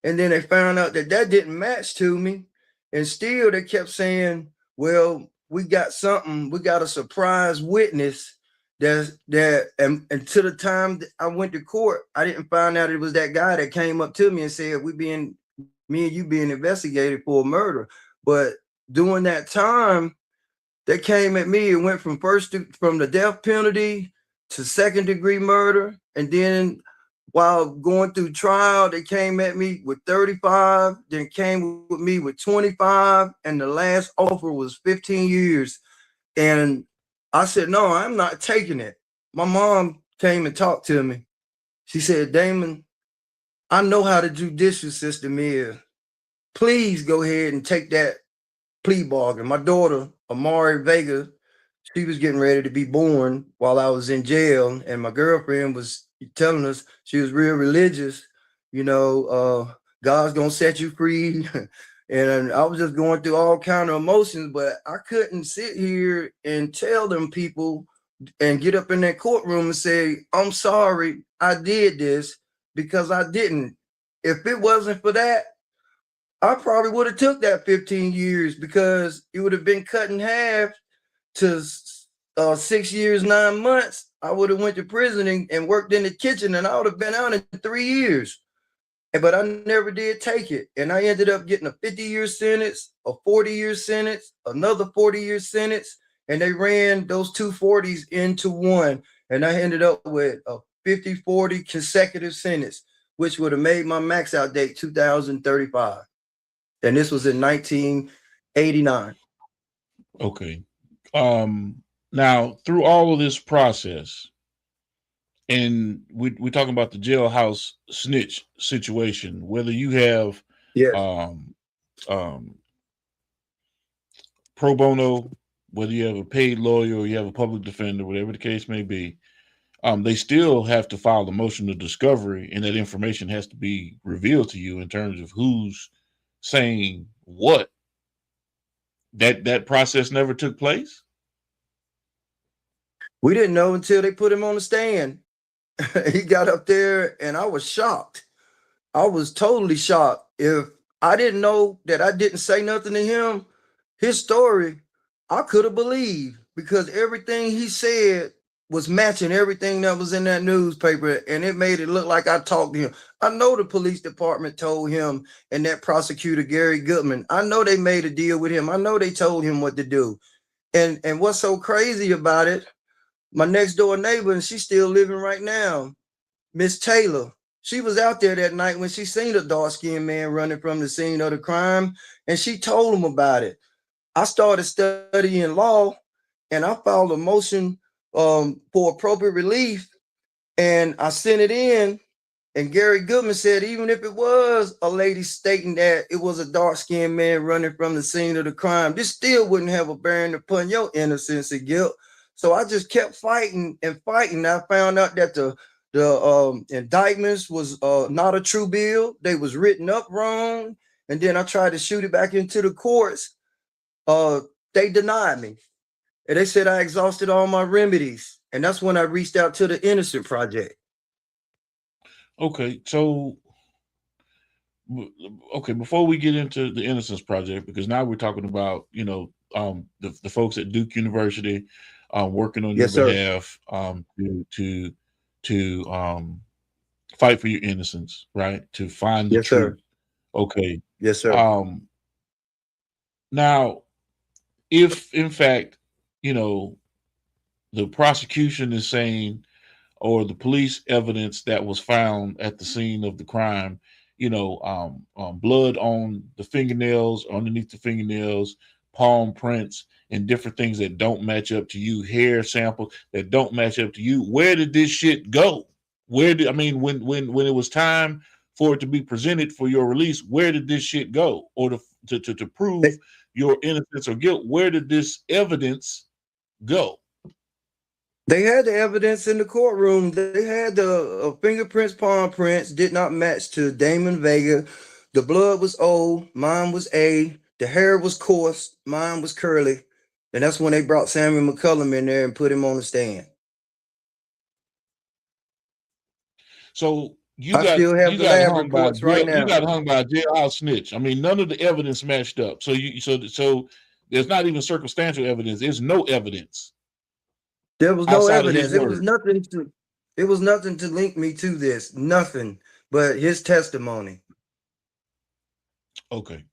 And then they found out that that didn't match to me. And still they kept saying, well, we got something, we got a surprise witness and to the time that I went to court, I didn't find out it was that guy that came up to me and said, me and you being investigated for a murder. But during that time, they came at me and went from the death penalty to second degree murder. And then while going through trial, they came at me with 35, then came with me with 25, and the last offer was 15 years. And I said, no, I'm not taking it. My mom came and talked to me. She said, Damon, I know how the judicial system is. Please go ahead and take that plea bargain. My daughter, Amari Vega, she was getting ready to be born while I was in jail, and my girlfriend was telling us she was real religious. God's gonna set you free. And I was just going through all kind of emotions, but I couldn't sit here and tell them people and get up in that courtroom and say, I'm sorry, I did this, because I didn't. If it wasn't for that, I probably would have took that 15 years because it would have been cut in half to 6 years, 9 months. I would have went to prison and worked in the kitchen, and I would have been out in 3 years. But I never did take it. And I ended up getting a 50-year sentence, a 40-year sentence, another 40-year sentence. And they ran those two 40s into one. And I ended up with a 50-40 consecutive sentence, which would have made my max out date 2035. And this was in 1989. Okay. Now through all of this process, and we're talking about the jailhouse snitch situation, whether you have Yes. Pro bono, whether you have a paid lawyer or you have a public defender, whatever the case may be, they still have to file the motion of discovery, and that information has to be revealed to you in terms of who's saying what. That process never took place? We didn't know until they put him on the stand. He got up there and I was shocked. I was totally shocked. If I didn't know that I didn't say nothing to him, his story, I could have believed, because everything he said was matching everything that was in that newspaper, and it made it look like I talked to him. I know the police department told him, and that prosecutor, Gary Goodman, I know they made a deal with him. I know they told him what to do. And what's so crazy about it, my next door neighbor, and she's still living right now, Miss Taylor, she was out there that night when she seen a dark-skinned man running from the scene of the crime, and she told him about it. I started studying law, and I filed a motion for appropriate relief, and I sent it in, and Gary Goodman said even if it was a lady stating that it was a dark-skinned man running from the scene of the crime, this still wouldn't have a bearing upon your innocence and guilt. So I just kept fighting and fighting. I found out that the indictments was not a true bill. They was written up wrong, and then I tried to shoot it back into the courts. They denied me. And they said I exhausted all my remedies. And that's when I reached out to the Innocent Project. Okay, so before we get into the Innocence Project, because now we're talking about, the folks at Duke University working on your behalf to fight for your innocence, right? To find the truth. Sir. Okay. Yes, sir. Now, if in fact, the prosecution is saying, or the police evidence that was found at the scene of the crime, blood on the fingernails, underneath the fingernails, palm prints, and different things that don't match up to you, hair samples that don't match up to you. Where did this shit go? When it was time for it to be presented for your release, where did this shit go? Or to prove your innocence or guilt, where did this evidence go? They had the evidence in the courtroom. They had the fingerprints, palm prints, did not match to Damon Vega. The blood was O, mine was A. The hair was coarse, mine was curly. And that's when they brought Samuel McCullum in there and put him on the stand. So you got hung by a jailhouse snitch. I mean, none of the evidence matched up. So there's not even circumstantial evidence. There's no evidence. There was no evidence. It was nothing to link me to this. Nothing but his testimony. Okay.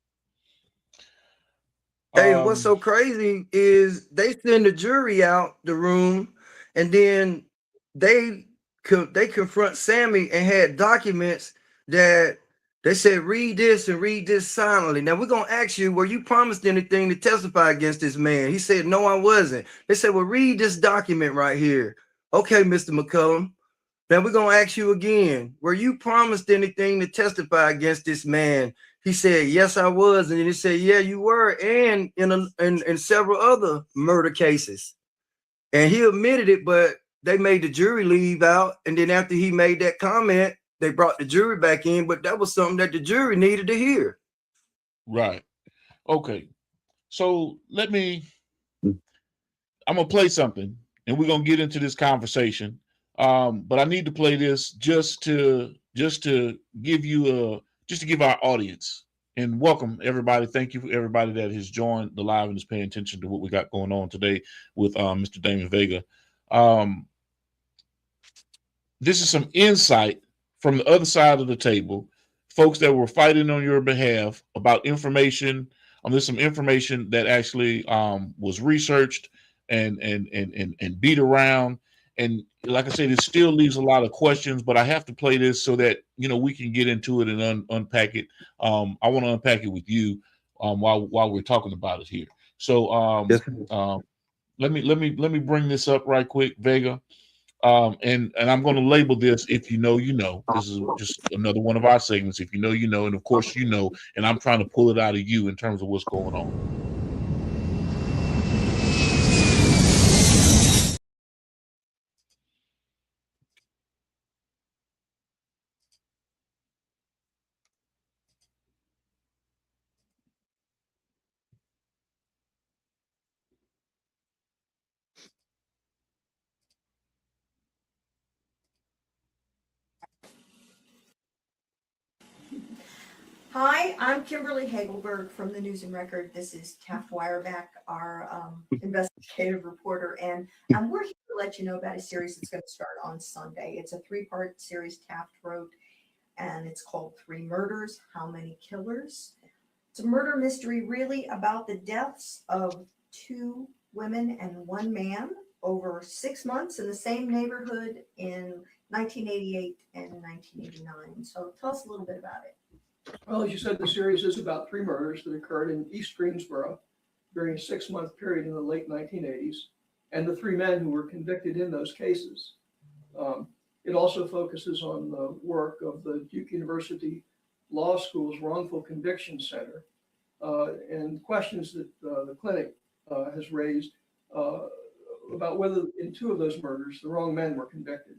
Hey, and what's so crazy is they send the jury out the room, and then they confront Sammy and had documents that they said, read this and read this silently. Now we're gonna ask you, were you promised anything to testify against this man? He said, no, I wasn't. They said, well, read this document right here. Okay, Mr. McCullum. Now we're gonna ask you again, were you promised anything to testify against this man? He said, yes, I was. And then he said, yeah, you were. And in several other murder cases. And he admitted it, but they made the jury leave out. And then after he made that comment, they brought the jury back in, but that was something that the jury needed to hear. Right. Okay. So I'm going to play something and we're going to get into this conversation. But I need to play this just to give our audience, and welcome everybody. Thank you for everybody that has joined the live and is paying attention to what we got going on today with Mr. Damon Vega. This is some insight from the other side of the table, folks that were fighting on your behalf about information. There's some information that actually was researched and beat around, and like I said, it still leaves a lot of questions, but I have to play this so that, we can get into it and unpack it. I want to unpack it with you while we're talking about it here. So Yes. let me bring this up right quick, Vega. And I'm going to label this, if you know, you know. This is just another one of our segments. If you know, you know, and of course you know, and I'm trying to pull it out of you in terms of what's going on. Hi, I'm Kimberly Hagelberg from the News and Record. This is Taft Wireback, our investigative reporter, and we're here to let you know about a series that's going to start on Sunday. It's a 3-part series Taft wrote, and it's called 3 Murders, How Many Killers? It's a murder mystery really about the deaths of 2 women and 1 man over 6 months in the same neighborhood in 1988 and 1989. So tell us a little bit about it. Well, as you said, the series is about 3 murders that occurred in East Greensboro during a 6-month period in the late 1980s, and the 3 men who were convicted in those cases. It also focuses on the work of the Duke University Law School's Wrongful Conviction Center and questions that the clinic has raised about whether in 2 of those murders the wrong men were convicted,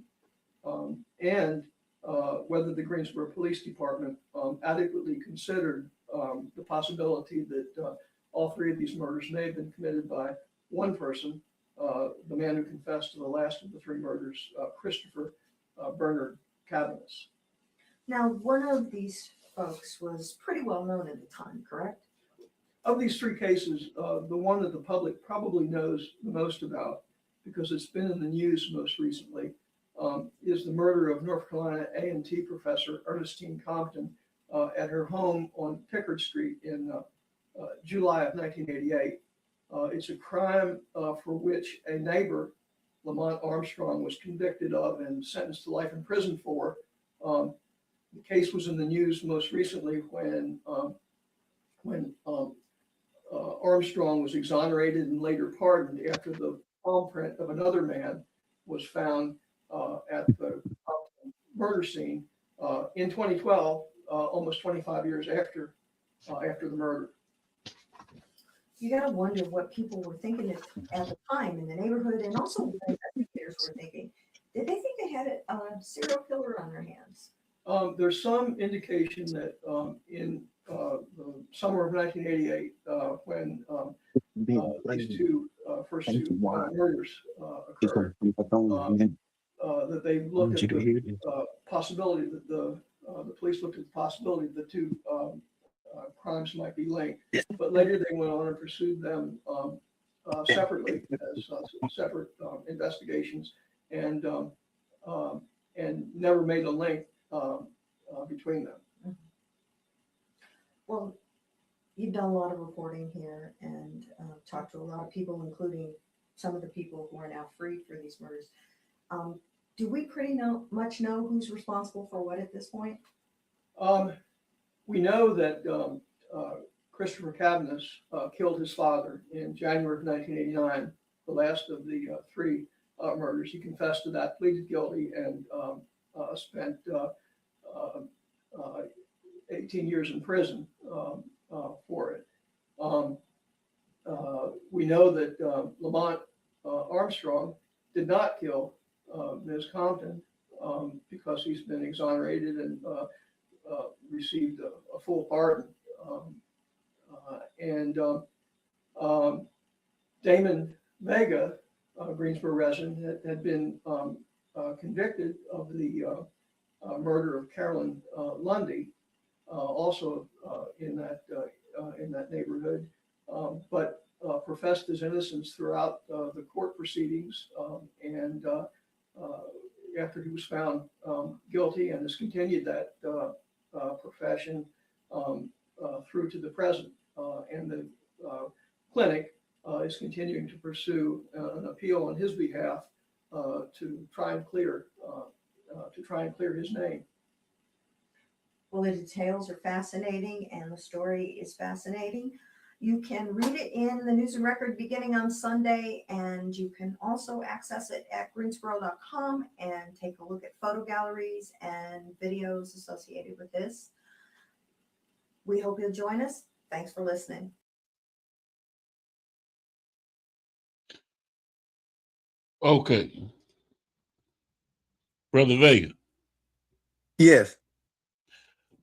and whether the Greensboro Police Department adequately considered the possibility that all 3 of these murders may have been committed by one person, the man who confessed to the last of the 3 murders, Christopher Bernard Cavanis. Now, one of these folks was pretty well known at the time, correct? Of these 3 cases, the one that the public probably knows the most about, because it's been in the news most recently, is the murder of North Carolina A&T professor Ernestine Compton at her home on Pickard Street in July of 1988. It's a crime for which a neighbor, Lamont Armstrong, was convicted of and sentenced to life in prison for. The case was in the news most recently when Armstrong was exonerated and later pardoned after the palm print of another man was found at the murder scene in 2012, almost 25 years after the murder. You got to wonder what people were thinking at the time in the neighborhood, and also what investigators were thinking. Did they think they had a serial killer on their hands? There's some indication that in the summer of 1988, when these first two murders occurred, that they looked at the possibility that the police looked at the possibility that the 2 crimes might be linked, but later they went on and pursued them separately as separate investigations, and never made a link between them. Well, you've done a lot of reporting here and talked to a lot of people, including some of the people who are now free for these murders. Do we pretty much know who's responsible for what at this point? We know that Christopher Cavanis killed his father in January of 1989, the last of the 3 murders. He confessed to that, pleaded guilty, and spent 18 years in prison for it. We know that Lamont Armstrong did not kill Ms. Compton because he's been exonerated and received a full pardon. Damon Vega, a Greensboro resident, had been convicted of the murder of Carolyn Lundy, also in that neighborhood, but professed his innocence throughout the court proceedings, and after he was found guilty, and has continued that profession through to the present. And the clinic is continuing to pursue an appeal on his behalf to try and clear his name. Well, the details are fascinating and the story is fascinating. You can read it in the News and Record beginning on Sunday, and you can also access it at greensboro.com and take a look at photo galleries and videos associated with this. We hope you'll join us. Thanks for listening. Okay. Brother Vega, Yes.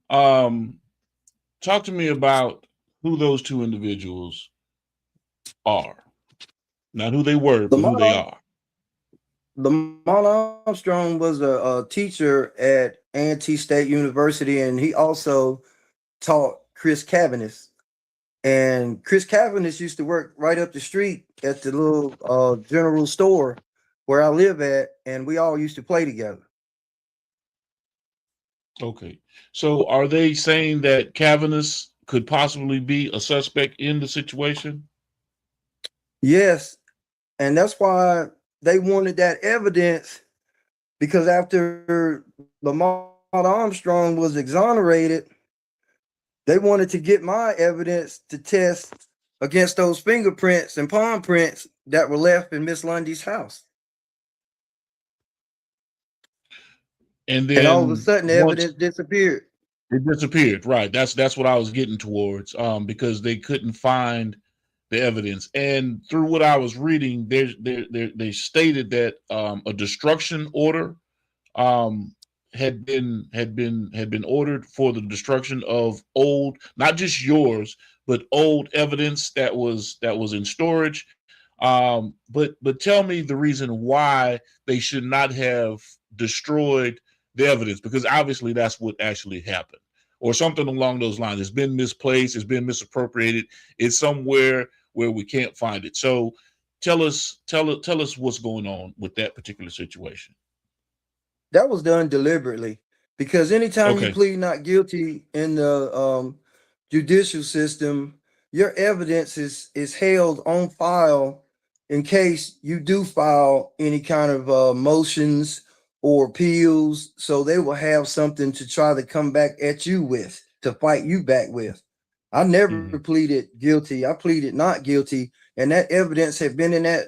talk to me about who those two individuals are. Not who they were, but who they are. Lamont Armstrong was a teacher at A&T State University, and he also taught Chris Cavanis. And Chris Cavanis used to work right up the street at the little general store where I live at, and we all used to play together. Okay. So are they saying that Cavanis could possibly be a suspect in the situation? Yes, and that's why they wanted that evidence, because after Lamont Armstrong was exonerated, they wanted to get my evidence to test against those fingerprints and palm prints that were left in Miss Lundy's house. And then And all of a sudden, the evidence disappeared. It disappeared, right? That's what I was getting towards, because they couldn't find the evidence. And through what I was reading, they stated that a destruction order had been ordered for the destruction of old, not just yours, but old evidence that was in storage. But tell me the reason why they should not have destroyed the evidence, because obviously that's what actually happened, or something along those lines. It's been misplaced, it's been misappropriated, it's somewhere where we can't find it. So tell us what's going on with that particular situation. That was done deliberately, because anytime you plead not guilty in the judicial system, your evidence is held on file in case you do file any kind of motions or appeals. So they will have something to try to come back at you with, to fight you back with. I never pleaded guilty. I pleaded not guilty, and that evidence had been in that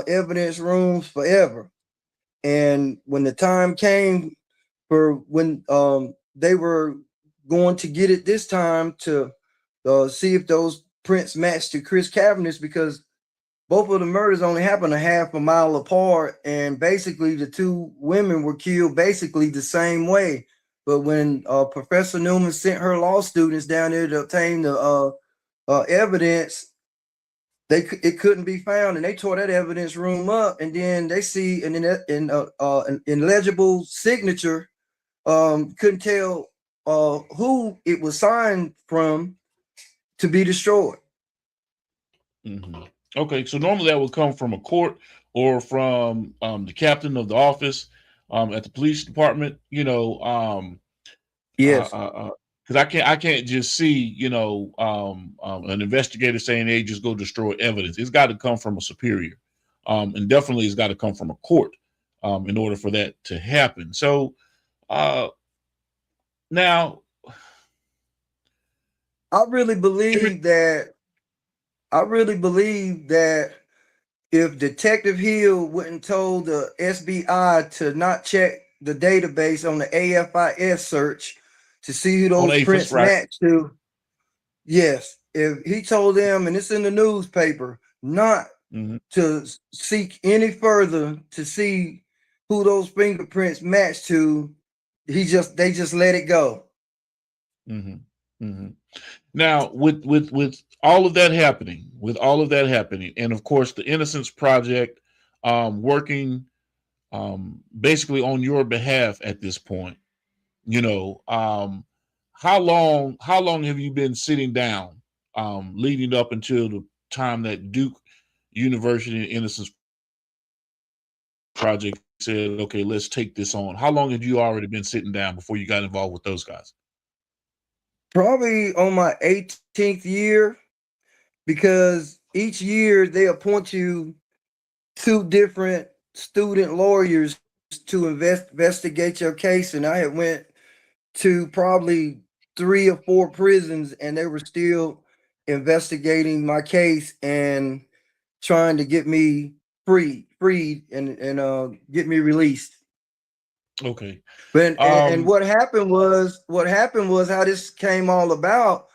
evidence rooms forever. And when the time came for when they were going to get it this time to see if those prints matched to Chris Cavanis, because both of the murders only happened a half a mile apart, and basically the two women were killed basically the same way. But when Professor Newman sent her law students down there to obtain the evidence, it couldn't be found, and they tore that evidence room up. And then they see an illegible signature, couldn't tell who it was signed from, to be destroyed. Okay, so normally that would come from a court or from the captain of the office at the police department. Yes. Because I can't just see an investigator saying, "Hey, just go destroy evidence." It's got to come from a superior, and definitely it's got to come from a court in order for that to happen. So now, I really believe that if Detective Hill wouldn't told the SBI to not check the database on the AFIS search to see who those prints match to, yes, if he told them, and it's in the newspaper, not to seek any further to see who those fingerprints match to, they just let it go. Now, with all of that happening, and of course the Innocence Project working basically on your behalf at this point, how long have you been sitting down leading up until the time that Duke University Innocence Project said, okay, let's take this on? How long had you already been sitting down before you got involved with those guys? Probably on my 18th year, because each year they appoint you 2 different student lawyers to investigate your case, and I had went to probably 3 or 4 prisons, and they were still investigating my case and trying to get me freed and get me released. Okay. But and Um, what happened was how this came all about.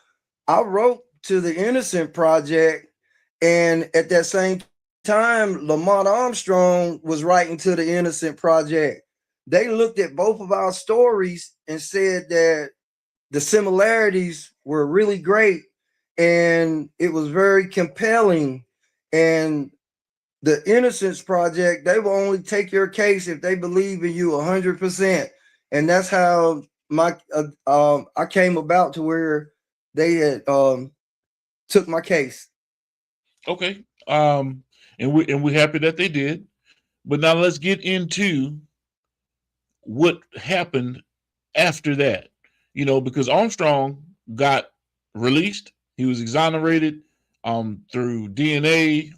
I wrote to the Innocent Project, and at that same time, Lamont Armstrong was writing to the Innocent Project. They looked at both of our stories and said that the similarities were really great and it was very compelling. And the Innocence Project, they will only take your case if they believe in you 100%. And that's how I came about to where they had took my case. okay. And we're happy that they did. But now let's get into what happened after that. Because Armstrong got released, he was exonerated through DNA,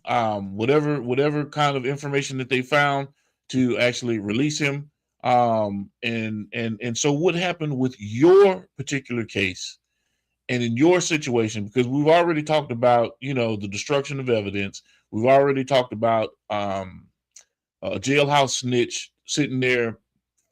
whatever kind of information that they found to actually release him. And so what happened with your particular case and in your situation? Because we've already talked about, the destruction of evidence. We've already talked about a jailhouse snitch sitting there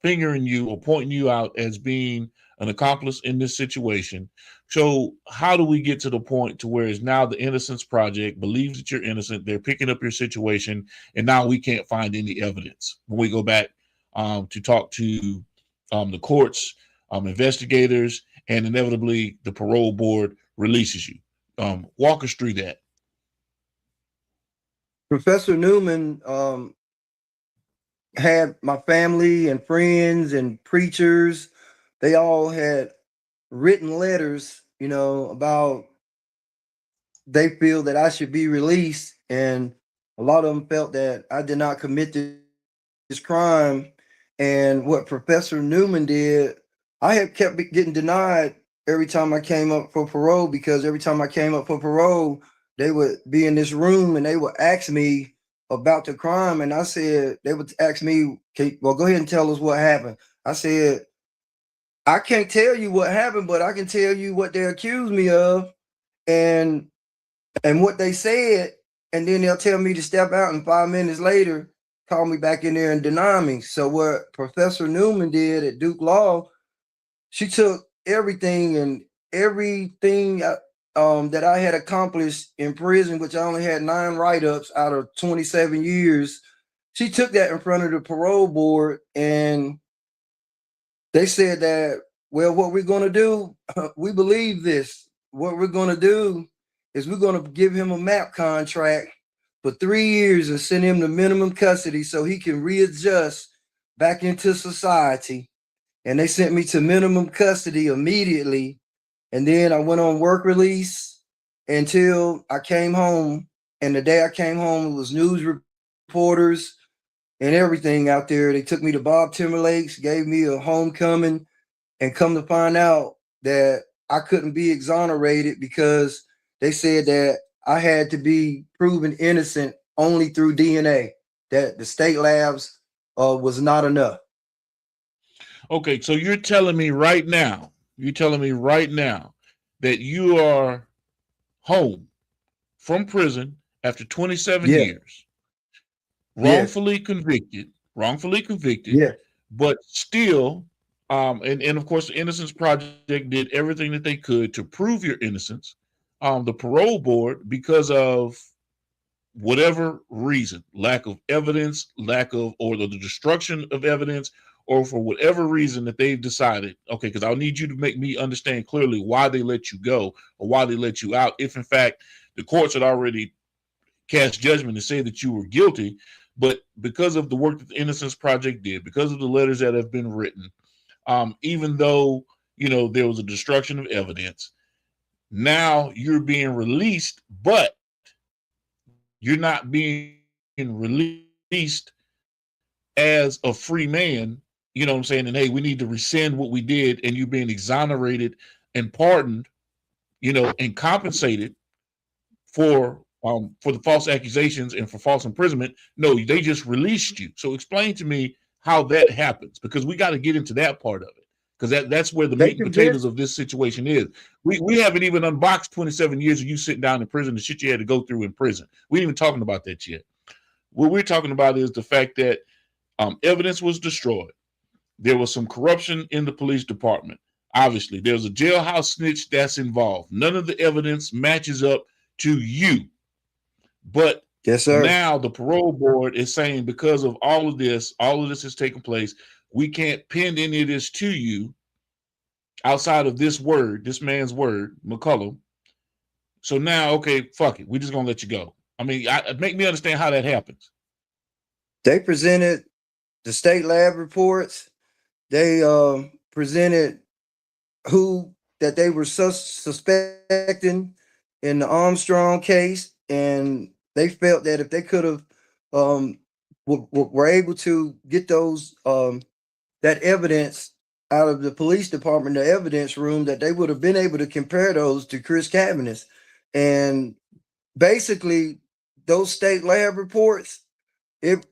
fingering you or pointing you out as being an accomplice in this situation. So how do we get to the point to where it's now the Innocence Project believes that you're innocent? They're picking up your situation, and now we can't find any evidence when we go back to talk to the courts, investigators, and inevitably the parole board releases you. Walk us through that. Professor Newman had my family and friends and preachers. They all had written letters, about they feel that I should be released. And a lot of them felt that I did not commit this crime. And what Professor Newman did, I had kept getting denied every time I came up for parole, because every time I came up for parole, they would be in this room and they would ask me about the crime. And I said, they would ask me, well, go ahead and tell us what happened. I said, I can't tell you what happened, but I can tell you what they accused me of and what they said. And then they'll tell me to step out, and 5 minutes later, call me back in there and deny me. So what Professor Newman did at Duke Law, she took everything that I had accomplished in prison, which I only had 9 write-ups out of 27 years. She took that in front of the parole board, and they said that, well, what we're going to do, we believe this. What we're going to do is we're going to give him a MAP contract for 3 years and send him to minimum custody so he can readjust back into society. And they sent me to minimum custody immediately. And then I went on work release until I came home. And the day I came home, it was news reporters and everything out there. They took me to Bob Timberlake's, gave me a homecoming, and come to find out that I couldn't be exonerated because they said that I had to be proven innocent only through DNA, that the state labs was not enough. Okay, so you're telling me right now that you are home from prison after 27 years, wrongfully convicted, but still, and of course, the Innocence Project did everything that they could to prove your innocence. The parole board, because of whatever reason, lack of evidence, or the destruction of evidence, or for whatever reason that they've decided, okay, because I'll need you to make me understand clearly why they let you go or why they let you out. If in fact the courts had already cast judgment and say that you were guilty, but because of the work that the Innocence Project did, because of the letters that have been written, even though, there was a destruction of evidence, now you're being released, but you're not being released as a free man, you know what I'm saying? And hey, we need to rescind what we did, and you being exonerated and pardoned, and compensated for for the false accusations and for false imprisonment. No, they just released you. So explain to me how that happens, because we got to get into that part of it, because that's where the They meat and potatoes of this situation is. We haven't even unboxed 27 years of you sitting down in prison, the shit you had to go through in prison. We ain't even talking about that yet. What we're talking about is the fact that evidence was destroyed. There was some corruption in the police department. Obviously, there's a jailhouse snitch that's involved. None of the evidence matches up to you. But Yes, sir. now the parole board is saying, because of all of this has taken place, we can't pin any of this to you outside of this man's word, McCullum. So now, okay, fuck it. We're just going to let you go. I mean, make me understand how that happens. They presented the state lab reports. They presented who that they were suspecting in the Armstrong case, and they felt that if they could have were able to get those that evidence out of the police department, the evidence room, that they would have been able to compare those to Chris Cavanis. And basically those state lab reports, it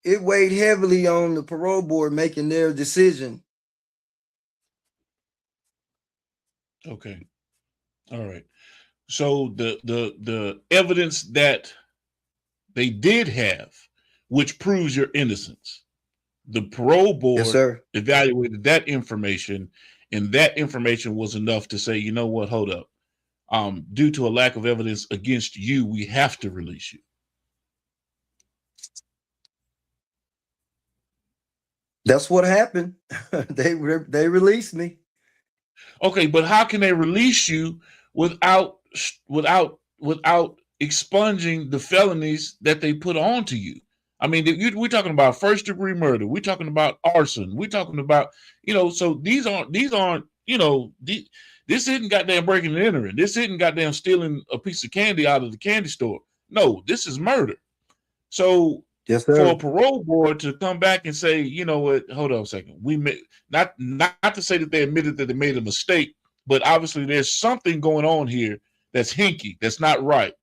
weighed heavily on the parole board making their decision. Okay. All right. So the evidence that they did have, which proves your innocence, the parole board Yes, sir. evaluated that information, and that information was enough to say, you know what, hold up. Due to a lack of evidence against you, we have to release you. That's what happened. They released me. Okay, but how can they release you without expunging the felonies that they put onto you? I mean, we're talking about first degree murder. We're talking about arson. We're talking about, so these aren't, this isn't goddamn breaking and entering. This isn't goddamn stealing a piece of candy out of the candy store. No, this is murder. So yes, for sir. a parole board to come back and say, you know what, hold on a second. We made, not to say that they admitted that they made a mistake, but obviously there's something going on here that's hinky, that's not right.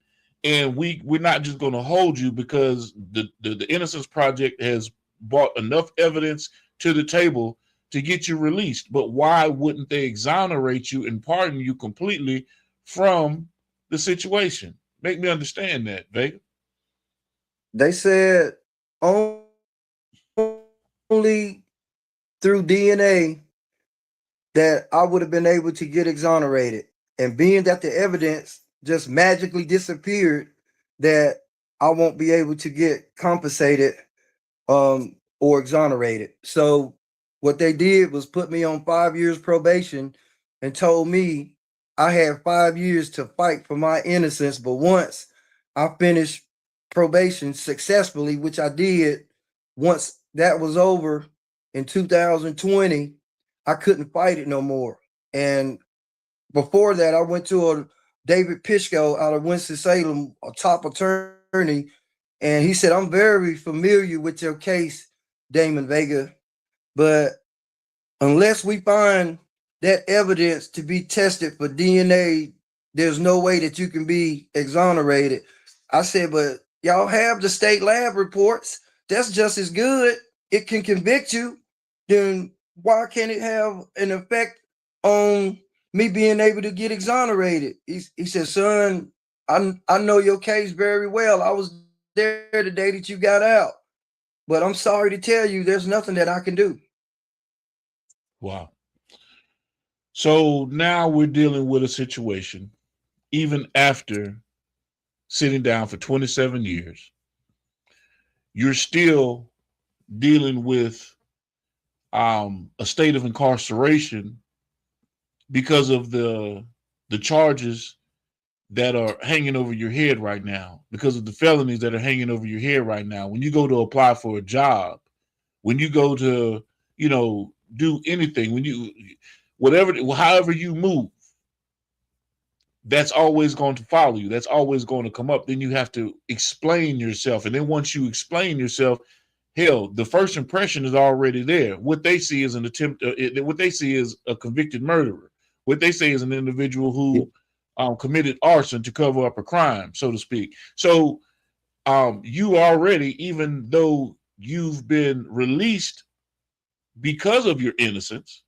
And we're not just going to hold you because the Innocence Project has brought enough evidence to the table to get you released. But why wouldn't they exonerate you and pardon you completely from the situation? Make me understand that, Vega. They said only through DNA that I would have been able to get exonerated. And being that the evidence just magically disappeared, that I won't be able to get compensated or exonerated. So what they did was put me on 5 years probation and told me I had 5 years to fight for my innocence. But once I finished probation successfully, which I did, once that was over in 2020, I couldn't fight it no more. And before that, I went to a David Pishko out of Winston-Salem, a top attorney, and he said, I'm very familiar with your case, Damon Vega, but unless we find that evidence to be tested for DNA, there's no way that you can be exonerated. I said, but y'all have the state lab reports. That's just as good. It can convict you. Then why can't it have an effect on me being able to get exonerated? He said, son, I know your case very well. I was there the day that you got out, but I'm sorry to tell you, there's nothing that I can do. Wow. So now we're dealing with a situation, even after sitting down for 27 years, you're still dealing with a state of incarceration because of the charges that are hanging over your head right now, because of the felonies that are hanging over your head right now. When you go to apply for a job, when you go to, do anything, when you, however you move, that's always going to follow you. That's always going to come up. Then you have to explain yourself. And then once you explain yourself, hell, the first impression is already there. What they see is what they see is a convicted murderer. What they say is an individual who committed arson to cover up a crime, so to speak. So you already, even though you've been released because of your innocence,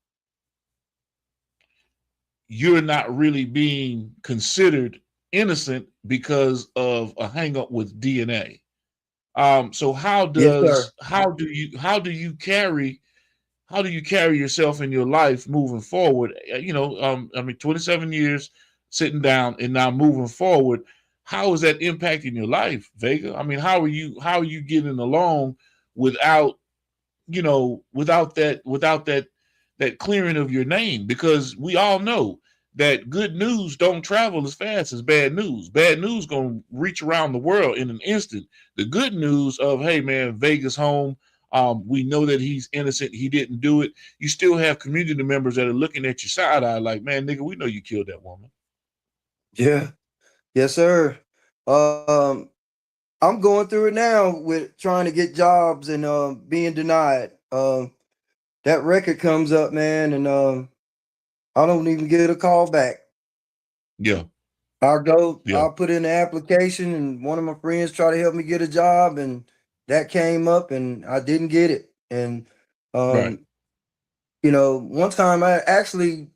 you're not really being considered innocent because of a hang up with DNA. So how do you carry yourself in your life moving forward? You know, I mean, 27 years sitting down and now moving forward. How is that impacting your life, Vega? I mean, how are you getting along without, you know, without that clearing of your name? Because we all know that good news don't travel as fast as bad news. Bad news gonna reach around the world in an instant. The good news of, hey man, Vega's home. We know that he's innocent. He didn't do it. You still have community members that are looking at your side eye like, man, nigga, we know you killed that woman. Yeah. Yes, sir. I'm going through it now with trying to get jobs and being denied. That record comes up, man, and I don't even get a call back. Yeah. I'll put in the application, and one of my friends try to help me get a job, and that came up, and I didn't get it. And Right. you know, one time I actually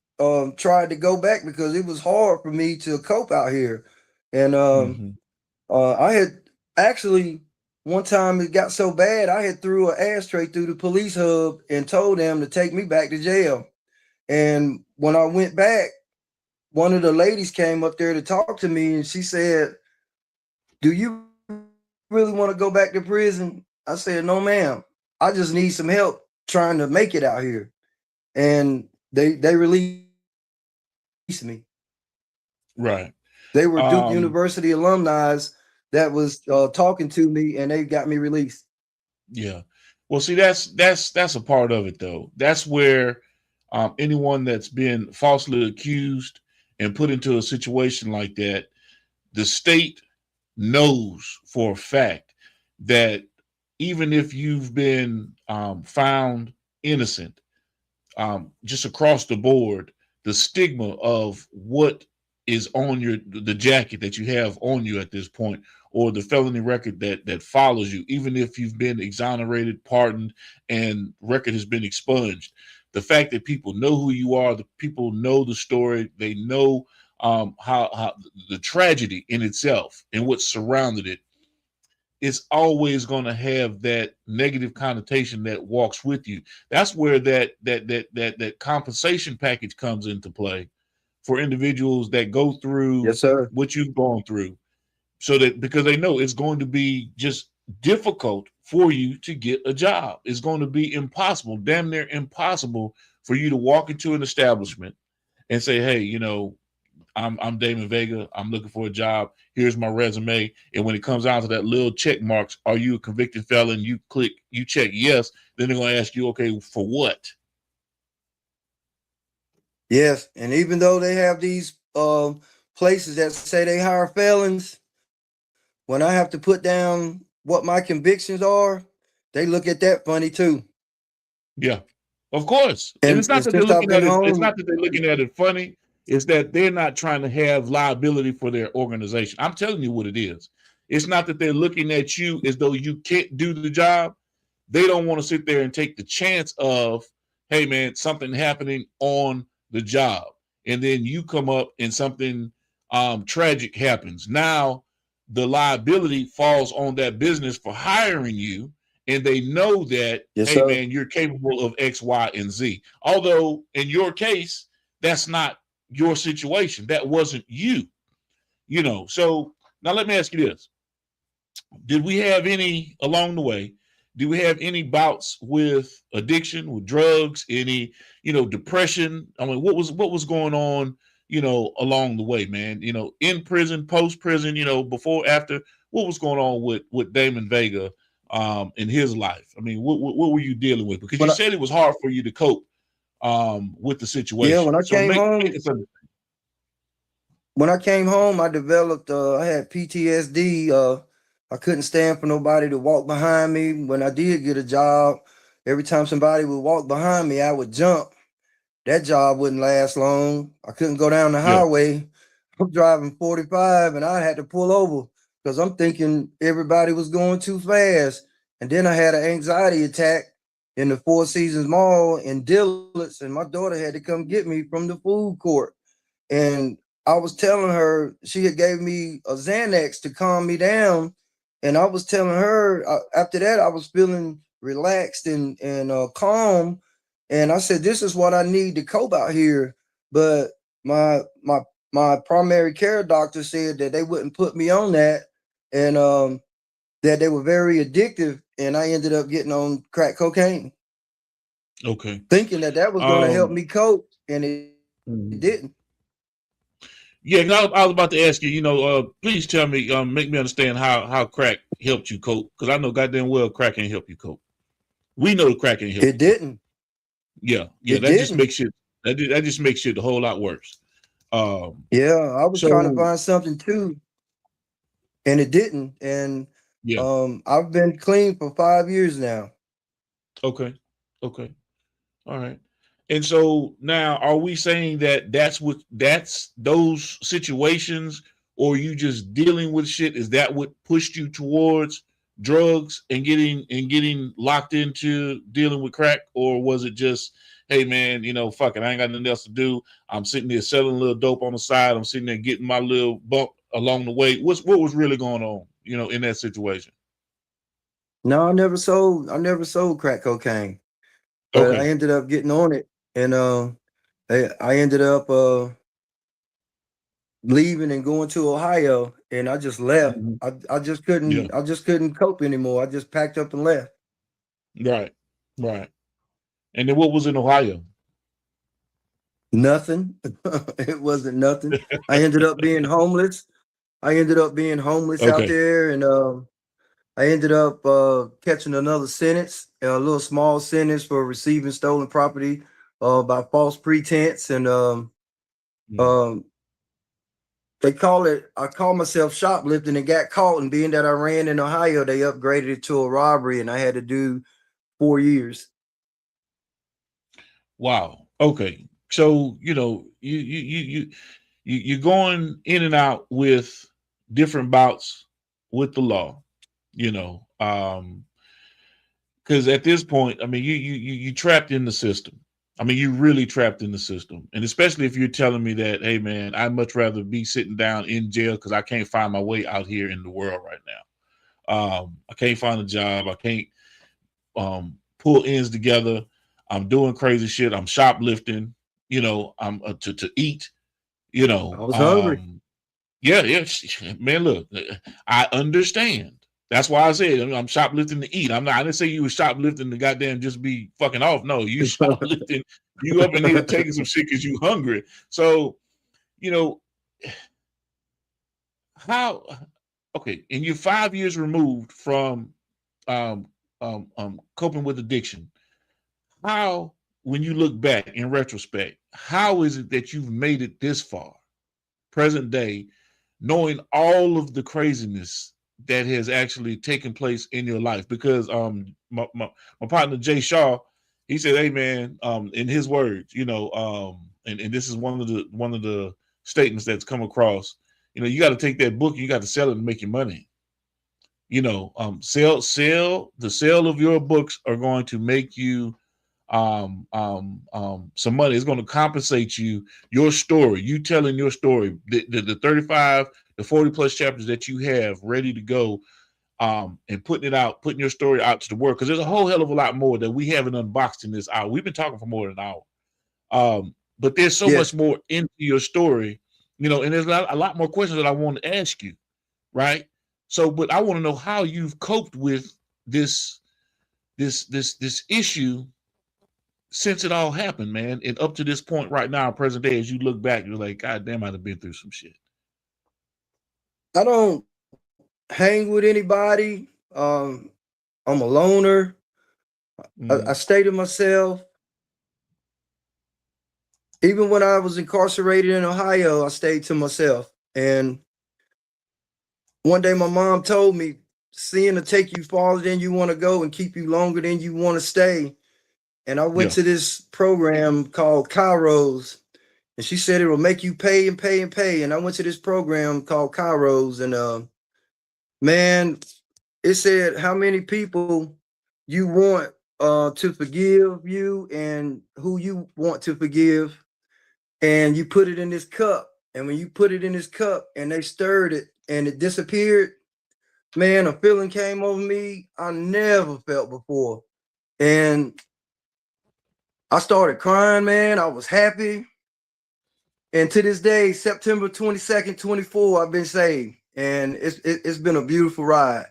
tried to go back because it was hard for me to cope out here. And I had actually, one time it got so bad, I had threw an ashtray through the police hub and told them to take me back to jail. And when I went back, one of the ladies came up there to talk to me, and she said, "Do you really want to go back to prison?" I said, "No, ma'am. I just need some help trying to make it out here." And they released me. Right. They were Duke University alumni that was talking to me, and they got me released. Yeah. Well, see, that's a part of it, though. That's where anyone that's been falsely accused and put into a situation like that, the state knows for a fact that even if you've been found innocent, just across the board, the stigma of what is on the jacket that you have on you at this point, or the felony record that follows you, even if you've been exonerated, pardoned, and record has been expunged, the fact that people know who you are, the people know the story, they know how the tragedy in itself and what surrounded it, it's always going to have that negative connotation that walks with you. That's where that compensation package comes into play for individuals that go through Yes, sir. what you've gone through, so that because they know it's going to be just difficult for you to get a job. It's going to be impossible, damn near impossible, for you to walk into an establishment and say, hey, you know, I'm Damon Vega. I'm looking for a job. Here's my resume. And when it comes down to that little check marks, are you a convicted felon? You check yes. Then they're going to ask you, okay, for what? Yes. And even though they have these places that say they hire felons, when I have to put down what my convictions are, they look at that funny too. Yeah, of course. And it's not that they're looking at it. It's not that they're looking at it funny. It's that they're not trying to have liability for their organization. I'm telling you what it is. It's not that they're looking at you as though you can't do the job. They don't want to sit there and take the chance of, hey man, something happening on the job, and then you come up and something tragic happens. Now the liability falls on that business for hiring you, and they know that, yes, hey sir, man, you're capable of X, Y, and Z. Although in your case, that's not your situation. That wasn't you, you know. So now let me ask you this. Did we have any along the way? Do we have any bouts with addiction, with drugs, any, you know, depression? I mean, what was going on, you know, along the way, man? You know, in prison, post prison, you know, before, after, what was going on with Damon Vega in his life? I mean, what were you dealing with? Because you said it was hard for you to cope with the situation. Yeah, when I came home, I developed I had PTSD. I couldn't stand for nobody to walk behind me. When I did get a job, every time somebody would walk behind me, I would jump. That job wouldn't last long. I couldn't go down the highway. I'm driving 45 and I had to pull over because I'm thinking everybody was going too fast. And then I had an anxiety attack in the Four Seasons Mall in Dillets, and my daughter had to come get me from the food court. And I was telling her, she had gave me a Xanax to calm me down. And I was telling her after that, I was feeling relaxed and calm. And I said, this is what I need to cope out here. But my primary care doctor said that they wouldn't put me on that, and that they were very addictive. And I ended up getting on crack cocaine, Okay. thinking that that was going to help me cope, and it Mhm. didn't. Yeah, I was about to ask you. Please tell me, make me understand how crack helped you cope, because I know goddamn well crack ain't help you cope. We know crack ain't help. It didn't. Yeah, It that just didn't. makes it that just makes it a whole lot worse. Yeah, I was trying to So find something too, and it didn't. And yeah, I've been clean for 5 years now. okay, all right. And so now, are we saying that that's those situations, or you just dealing with shit? Is that what pushed you towards drugs and getting locked into dealing with crack, or was it just, hey man, fuck it, I ain't got nothing else to do. I'm sitting there selling a little dope on the side. I'm sitting there getting my little bump along the way. What was really going on, in that situation? No, I never sold crack cocaine, but I Okay. ended up getting on it, and I ended up leaving and going to Ohio, and I just left. Mhm. I just Yeah. couldn't cope anymore. I just packed up and left. Right. Right. And then what was in Ohio? Nothing. It wasn't nothing. I ended up being homeless. Out Okay. there, and I ended up catching another sentence, a little small sentence for receiving stolen property by false pretense, and Mm. um, I call myself shoplifting and got caught. And being that I ran in Ohio, they upgraded it to a robbery, and I had to do 4 years. Wow. Okay. So, you're going in and out with different bouts with the law, because at this point, I mean, you trapped in the system. I mean, you really trapped in the system. And especially if you're telling me that, hey man, I'd much rather be sitting down in jail because I can't find my way out here in the world right now. I can't find a job. I can't pull ends together. I'm doing crazy shit. I'm shoplifting. I'm to eat. You I know, was hungry. yeah, man. Look, I understand. That's why I said I'm shoplifting to eat. I didn't say you were shoplifting to goddamn just be fucking off. No, you shoplifting. You up in here taking some shit because you hungry. So, you know, how? Okay, and you're 5 years removed from um, coping with addiction. How, when you look back in retrospect, how is it that you've made it this far, present day, knowing all of the craziness that has actually taken place in your life? Because my partner Jay Shaw, he said, hey man, in his words, and this is one of the statements that's come across, you got to take that book, you got to sell it and make your money. Sell the sale of your books are going to make you some money. It's going to compensate you, your story, you telling your story, the 35 the 40 plus chapters that you have ready to go, and putting your story out to the world, because there's a whole hell of a lot more that we haven't unboxed in this hour. We've been talking for more than an hour, but there's so much Yes. more into your story, and there's a lot more questions that I want to ask you, right? So, but I want to know how you've coped with this issue since it all happened, man, and up to this point right now, present day, as you look back, you're like, God damn, I'd have been through some shit. I don't hang with anybody. I'm a loner. I stay to myself. Even when I was incarcerated in Ohio, I stayed to myself. And one day my mom told me, sin will take you farther than you want to go and keep you longer than you want to stay. And I went Yeah. to this program called Kairos, And she said it will make you pay and pay and pay. And I went to this program called Kairos, and man, it said how many people you want to forgive you and who you want to forgive. And you put it in this cup. And when you put it in this cup and they stirred it and it disappeared, man, a feeling came over me I never felt before. And I started crying, man. I was happy. And to this day, September 22nd, 24, I've been saved. And it's been a beautiful ride.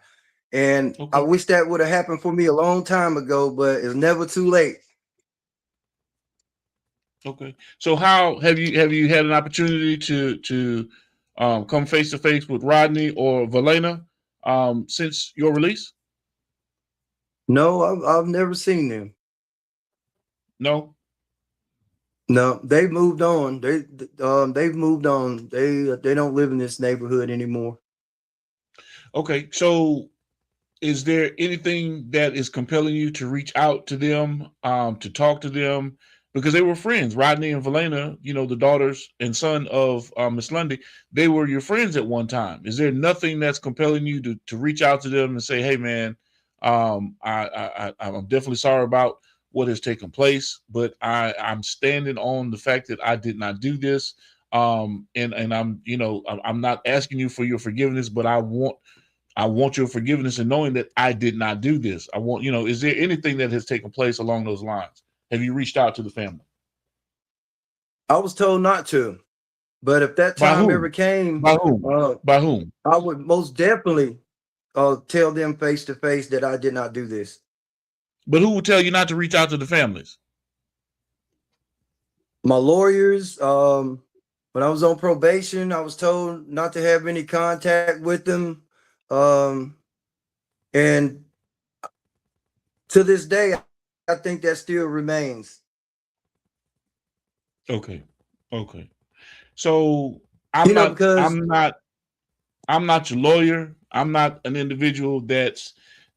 And I wish that would have happened for me a long time ago, but it's never too late. Okay. So how have you had an opportunity to come face to face with Rodney or Valena since your release? No, I've never seen them. No. No, they've moved on. They've moved on. They don't live in this neighborhood anymore. Okay. So is there anything that is compelling you to reach out to them, to talk to them? Because they were friends, Rodney and Valena, you know, the daughters and son of Miss Lundy, they were your friends at one time. Is there nothing that's compelling you to reach out to them and say, hey, man, I'm definitely sorry about what has taken place, but I'm standing on the fact that I did not do this. And I'm, you know, I'm not asking you for your forgiveness, but I want your forgiveness and knowing that I did not do this. I want, you know, is there anything that has taken place along those lines? Have you reached out to the family? I was told not to, but if that time ever came, by whom? By whom? I would most definitely tell them face to face that I did not do this. But who would tell you not to reach out to the families? My lawyers. When I was on probation, I was told not to have any contact with them. And to this day, I think that still remains. Okay. So I'm not your lawyer. I'm not an individual that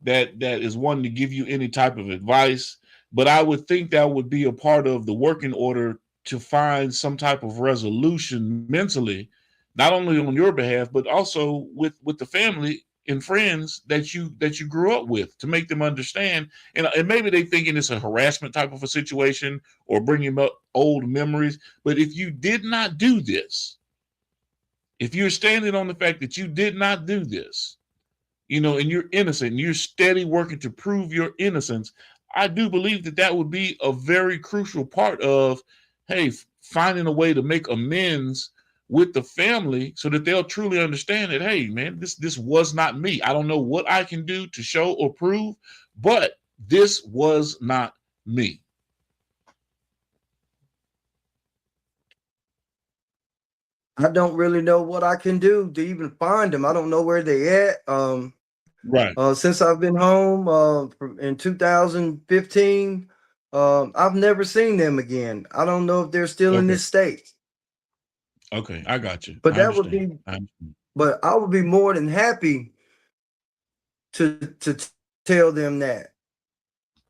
is wanting to give you any type of advice, but I would think that would be a part of the working order to find some type of resolution mentally, not only on your behalf, but also with the family and friends that you grew up with, to make them understand. And maybe they thinking it's a harassment type of a situation or bringing up old memories. But if you did not do this, if you're standing on the fact that you did not do this, you know, and you're innocent and you're steady working to prove your innocence, I do believe that would be a very crucial part of, hey, finding a way to make amends with the family so that they'll truly understand that, hey, man, this was not me. I don't know what I can do to show or prove, but this was not me. I don't really know what I can do to even find them. I don't know where they at. Right. Since I've been home in 2015, I've never seen them again. I don't know if they're still in this state. Okay, I got you. But that would be, but I would be more than happy to tell them that.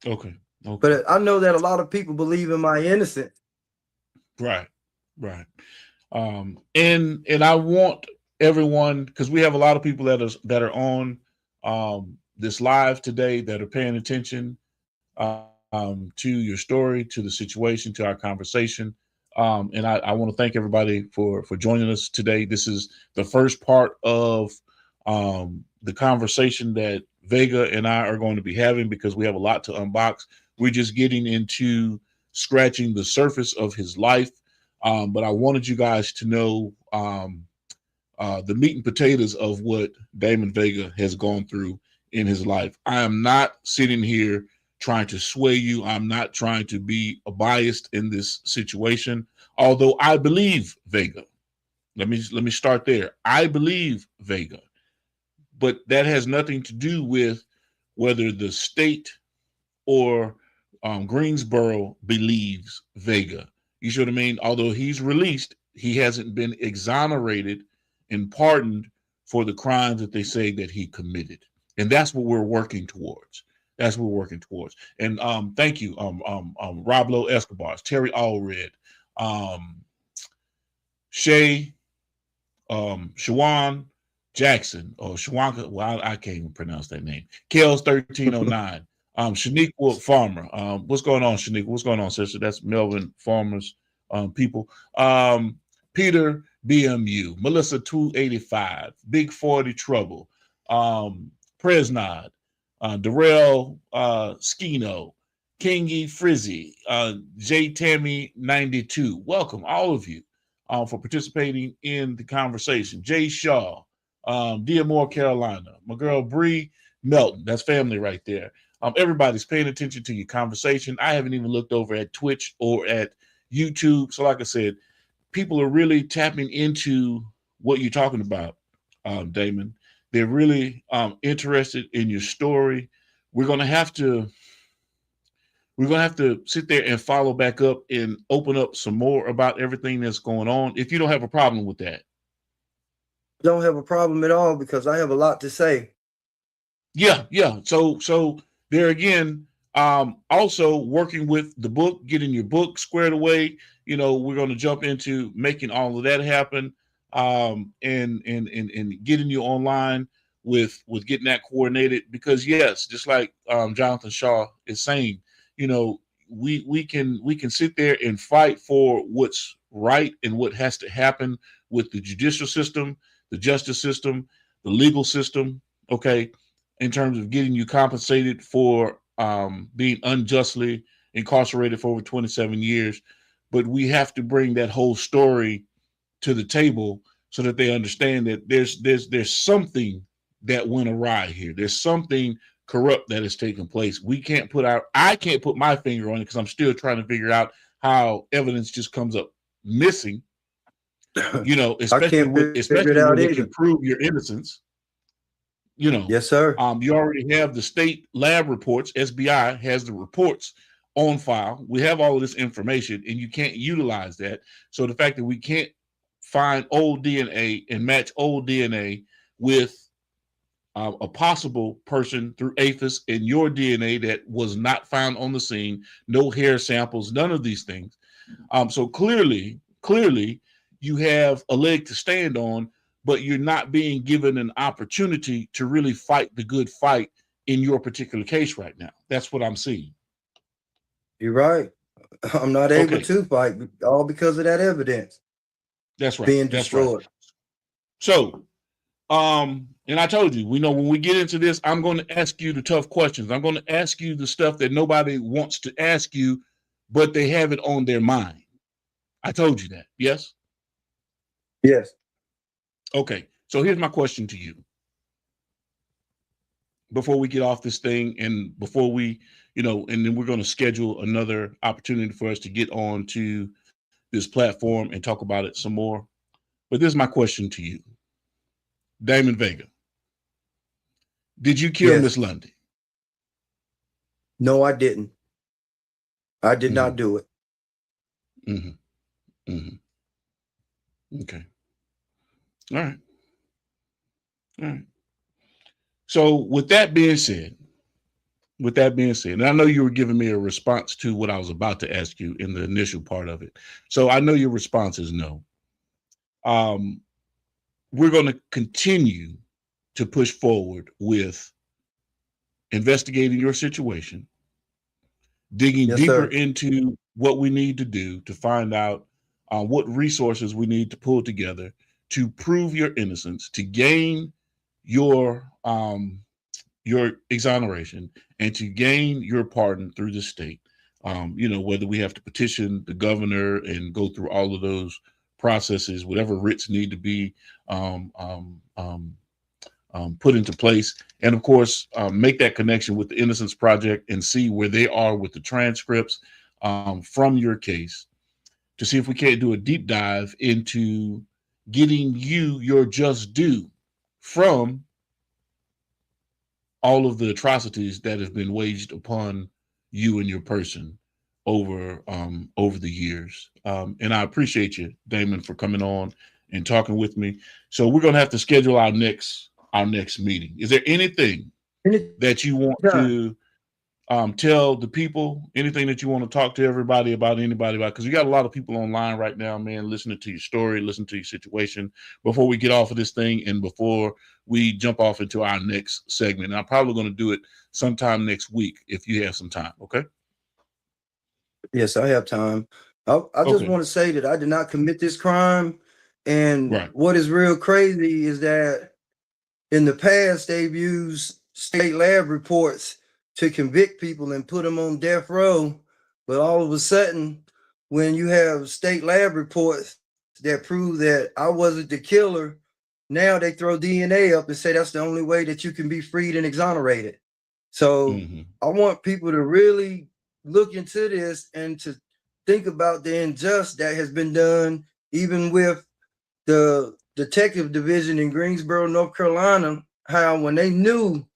Okay. But I know that a lot of people believe in my innocence. Right. And I want everyone, because we have a lot of people that are on this live today that are paying attention to your story, to the situation, to our conversation. And I want to thank everybody for joining us today. This is the first part of the conversation that Vega and I are going to be having, because we have a lot to unbox. We're just getting into scratching the surface of his life. But I wanted you guys to know the meat and potatoes of what Damon Vega has gone through in his life. I am not sitting here trying to sway you. I'm not trying to be biased in this situation, although I believe Vega. Let me start there. I believe Vega, but that has nothing to do with whether the state or Greensboro believes Vega. You see what I mean? Although he's released, he hasn't been exonerated and pardoned for the crimes that they say that he committed. And that's what we're working towards. And thank you, Rob Lowe Escobar, Terry Allred, Shawan Jackson, or Shawanka, well, I can't even pronounce that name. Kels 1309. Shaniqua Farmer. What's going on, Shaniqua? What's going on, sister? That's Melvin Farmers people. Peter BMU, Melissa 285, Big 40 Trouble, Presnod, Darrell Skino, Kingy Frizzy, J Tammy 92. Welcome, all of you, for participating in the conversation. Jay Shaw, Dear Moore, Carolina, my girl Bree Melton, that's family right there. Everybody's paying attention to your conversation. I haven't even looked over at Twitch or at YouTube. So like I said, people are really tapping into what you're talking about, Damon. They're really interested in your story. We're going to have to sit there and follow back up and open up some more about everything that's going on, if you don't have a problem with that. Don't have a problem at all, because I have a lot to say. Yeah. So there again, also working with the book, getting your book squared away. You know, we're going to jump into making all of that happen, and getting you online with getting that coordinated. Because yes, just like Jonathan Shaw is saying, you know, we can sit there and fight for what's right and what has to happen with the judicial system, the justice system, the legal system. Okay, in terms of getting you compensated for being unjustly incarcerated for over 27 years. But we have to bring that whole story to the table so that they understand that there's something that went awry here. There's something corrupt that has taken place. I can't put my finger on it because I'm still trying to figure out how evidence just comes up missing. You know, especially when they can prove your innocence. You know, yes, sir. You already have the state lab reports. SBI has the reports on file. We have all of this information, and you can't utilize that. So the fact that we can't find old DNA and match old DNA with a possible person through APHIS and your DNA that was not found on the scene, no hair samples, none of these things. So clearly, you have a leg to stand on, but you're not being given an opportunity to really fight the good fight in your particular case right now. That's what I'm seeing. You're right. I'm not able to fight, all because of that evidence. That's right. Being destroyed. Right. So, and I told you, we know when we get into this, I'm going to ask you the tough questions. I'm going to ask you the stuff that nobody wants to ask you, but they have it on their mind. I told you that. Yes? Yes. Okay. So here's my question to you. Before we get off this thing, and before we, you know, and then we're going to schedule another opportunity for us to get on to this platform and talk about it some more. But this is my question to you. Damon Vega, did you kill Miss Lundy? No, I didn't. I did not do it. Okay. All right. So with that being said, and I know you were giving me a response to what I was about to ask you in the initial part of it. So I know your response is no. We're going to continue to push forward with investigating your situation, digging deeper into what we need to do to find out what resources we need to pull together to prove your innocence, to gain your exoneration, and to gain your pardon through the state. You know, whether we have to petition the governor and go through all of those processes, whatever writs need to be put into place, and of course make that connection with the Innocence Project and see where they are with the transcripts from your case, to see if we can't do a deep dive into getting you your just due from all of the atrocities that have been waged upon you and your person over the years. And I appreciate you, Damon, for coming on and talking with me. So we're going to have to schedule our next meeting. Is there anything that you want to tell the people anything that you want to talk to everybody about, because we got a lot of people online right now, man, listening to your story, listening to your situation before we get off of this thing and before we jump off into our next segment. And I'm probably going to do it sometime next week if you have some time. Okay. Yes, I have time. I just Okay. want to say that I did not commit this crime. And Right. what is real crazy is that in the past, they've used state lab reports to convict people and put them on death row. But all of a sudden, when you have state lab reports that prove that I wasn't the killer, now they throw DNA up and say that's the only way that you can be freed and exonerated. So Mhm. I want people to really look into this and to think about the injustice that has been done, even with the detective division in Greensboro, North Carolina, how when they knew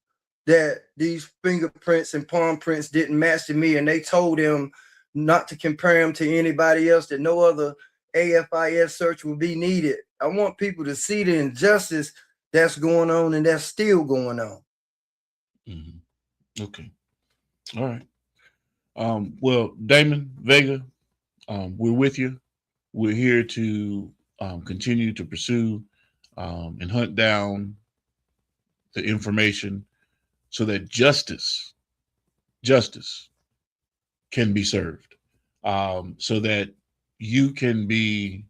that these fingerprints and palm prints didn't match to me and they told them not to compare them to anybody else, that no other AFIS search would be needed. I want people to see the injustice that's going on and that's still going on. Mhm. Okay. All right. Well, Damon Vega, we're with you. We're here to continue to pursue and hunt down the information so that justice can be served, so that you can be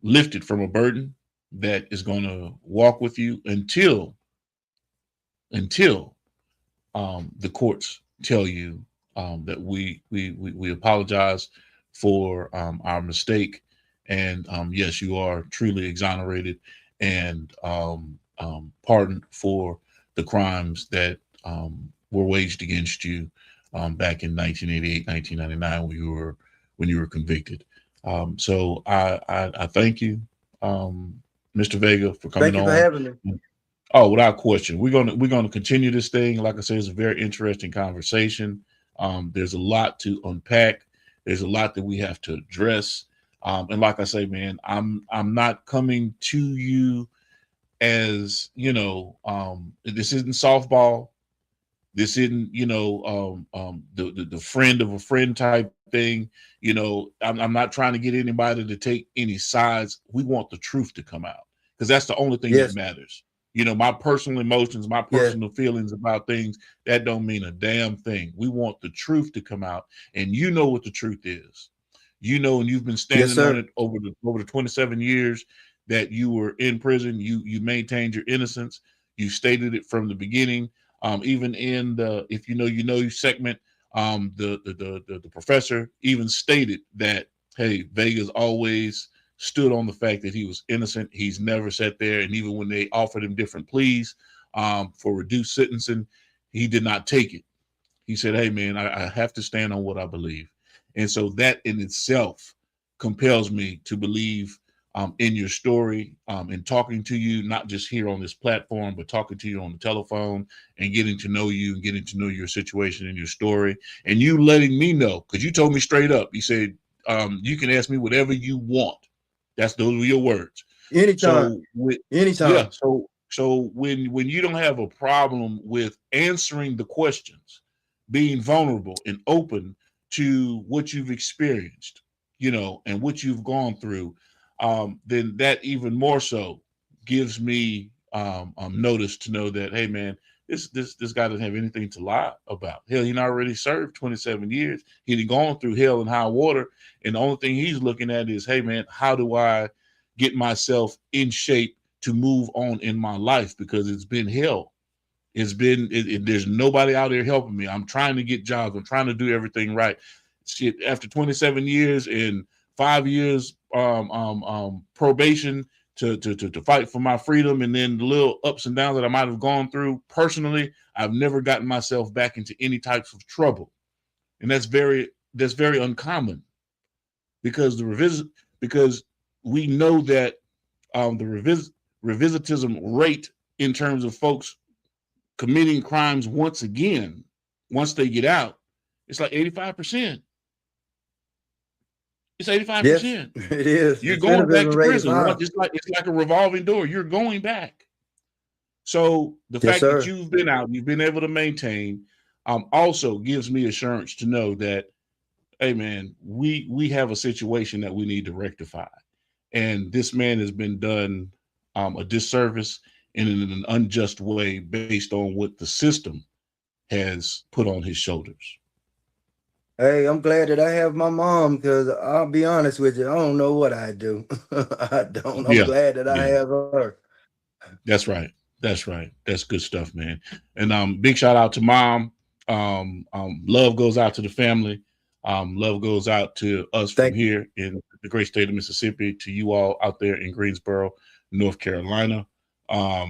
lifted from a burden that is going to walk with you until the courts tell you that we apologize for our mistake, and yes, you are truly exonerated and pardoned for the crimes that were waged against you back in 1988, 1999 when you were convicted. So I thank you, Mr. Vega, for coming Thank you for on. having me. Oh, without question. We're gonna continue this thing. Like I said, it's a very interesting conversation. There's a lot to unpack. There's a lot that we have to address. And like I say, man, I'm not coming to you as, this isn't softball. This isn't, the friend of a friend type thing. I'm not trying to get anybody to take any sides. We want the truth to come out because that's the only thing that Yes. matters. My personal emotions, my Yeah. personal feelings about things, that don't mean a damn thing. We want the truth to come out, and you know what the truth is. And you've been standing sir. on it over the 27 years that you were in prison. You maintained your innocence. You stated it from the beginning. Even in the if you know segment, the professor even stated that, hey, Vegas always stood on the fact that he was innocent. He's never sat there, and even when they offered him different pleas for reduced sentencing, he did not take it. He said, hey, man, I have to stand on what I believe. And so that in itself compels me to believe in your story, and talking to you, not just here on this platform, but talking to you on the telephone and getting to know you and getting to know your situation and your story. And you letting me know, because you told me straight up, you said, you can ask me whatever you want. Those were your words. Anytime. Anytime. Yeah. So when you don't have a problem with answering the questions, being vulnerable and open to what you've experienced, and what you've gone through, then that even more so gives me notice to know that, hey, man, this guy doesn't have anything to lie about. Hell, he already served 27 years. He'd gone through hell and high water, and the only thing he's looking at is, hey, man, how do I get myself in shape to move on in my life? Because it's been hell. There's nobody out there helping me. I'm trying to get jobs. I'm trying to do everything right. Shit, after 27 years and 5 years probation to fight for my freedom, and then the little ups and downs that I might have gone through personally, I've never gotten myself back into any types of trouble. And that's very uncommon, because because we know that the revisitism rate in terms of folks committing crimes once again, once they get out, it's like 85%. It's 85%. Yes, it is. You're The going back recidivism to rate is prison. high. It's like a revolving door. You're going back. So the Yes, fact that sir. you've been out, you've been able to maintain, also gives me assurance to know that, hey man, we have a situation that we need to rectify. And this man has been done a disservice and in an unjust way based on what the system has put on his shoulders. Hey, I'm glad that I have my mom because I'll be honest with you, I don't know what I do. I don't. I'm Yeah, glad that I yeah. have her. That's right. That's right. That's good stuff, man. And big shout out to mom. Love goes out to the family. Love goes out to us from Thank you. here in the great state of Mississippi, to you all out there in Greensboro, North Carolina. I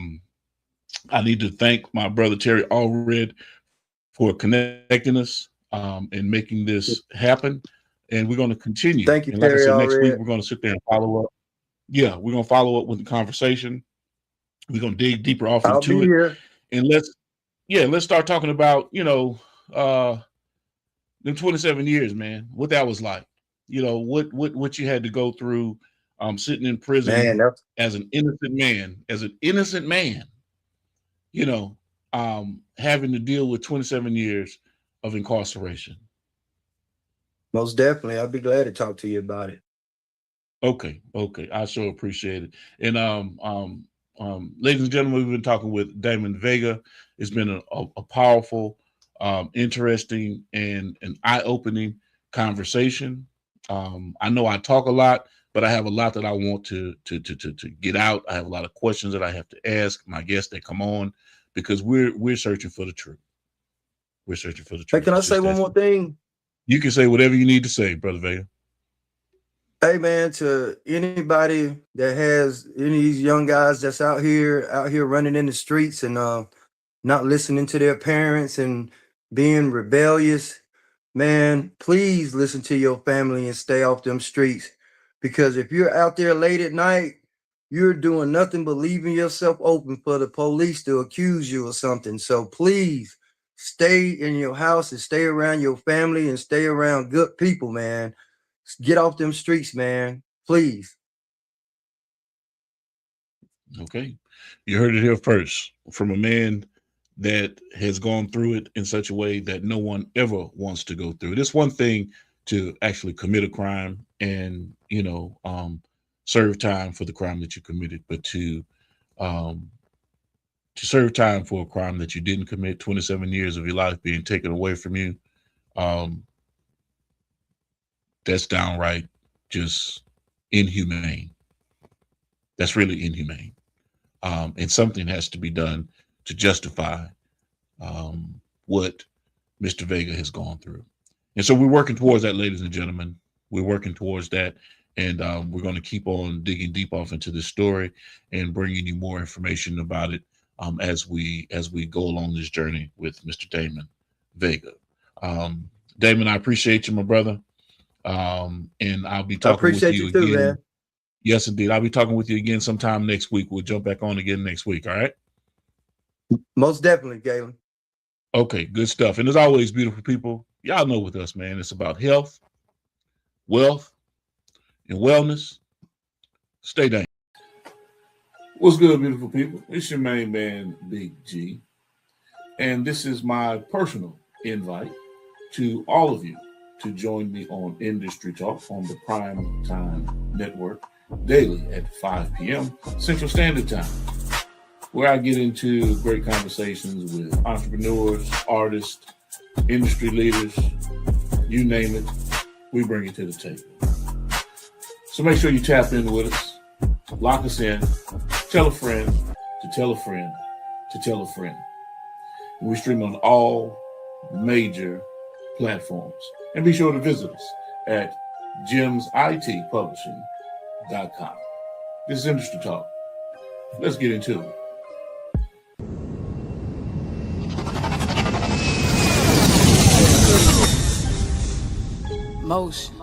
need to thank my brother Terry Allred for connecting us and making this happen. And we're going to continue. Thank you, And like I Terry said, next week Allred. we're going to sit there and follow up. Yeah, we're going to follow up with the conversation. We're going to dig deeper off I'll be into it. here. And let's start talking about, the 27 years, man, what that was like, what you had to go through, sitting in prison Man, that's as an innocent man, having to deal with 27 years of incarceration. most definitely. I'll be glad to talk to you about it. Okay. I sure appreciate it. And ladies and gentlemen, we've been talking with Damon Vega. It's been a powerful, interesting, and an eye-opening conversation. I know I talk a lot, but I have a lot that I want to get out. I have a lot of questions that I have to ask my guests that come on, because we're searching for the truth. We're searching for the truth. Hey, can I It's say just one that more thing? You can say whatever you need to say, Brother Vega. Hey man, to anybody that has any of these young guys that's out here running in the streets and not listening to their parents and being rebellious, man, please listen to your family and stay off them streets. Because if you're out there late at night, you're doing nothing but leaving yourself open for the police to accuse you of something. So please stay in your house and stay around your family and stay around good people, man. Get off them streets, man. Please. Okay. You heard it here first from a man that has gone through it in such a way that no one ever wants to go through it. It's one thing to actually commit a crime and, serve time for the crime that you committed, but to serve time for a crime that you didn't commit, 27 years of your life being taken away from you, that's downright just inhumane. That's really inhumane. And something has to be done to justify what Mr. Vega has gone through. And so we're working towards that, ladies and gentlemen. We're working towards that. And we're going to keep on digging deep off into this story and bringing you more information about it as we go along this journey with Mr. Damon Vega. Damon, I appreciate you, my brother. And I'll be talking with you too, again. man. Yes, indeed. I'll be talking with you again sometime next week. We'll jump back on again next week. All right. Most definitely, Galen. Okay, good stuff. And as always, beautiful people, y'all know with us, man, it's about health, wealth, and wellness. Stay down. What's good, beautiful people? It's your main man, Big G. And this is my personal invite to all of you to join me on Industry Talk on the Prime Time Network daily at 5 p.m. Central Standard Time, where I get into great conversations with entrepreneurs, artists, industry leaders, you name it, we bring it to the table. So make sure you tap in with us, lock us in, tell a friend to tell a friend to tell a friend. And we stream on all major platforms. And be sure to visit us at gemsitpublishing.com. This is Industry Talk. Let's get into it. Motion.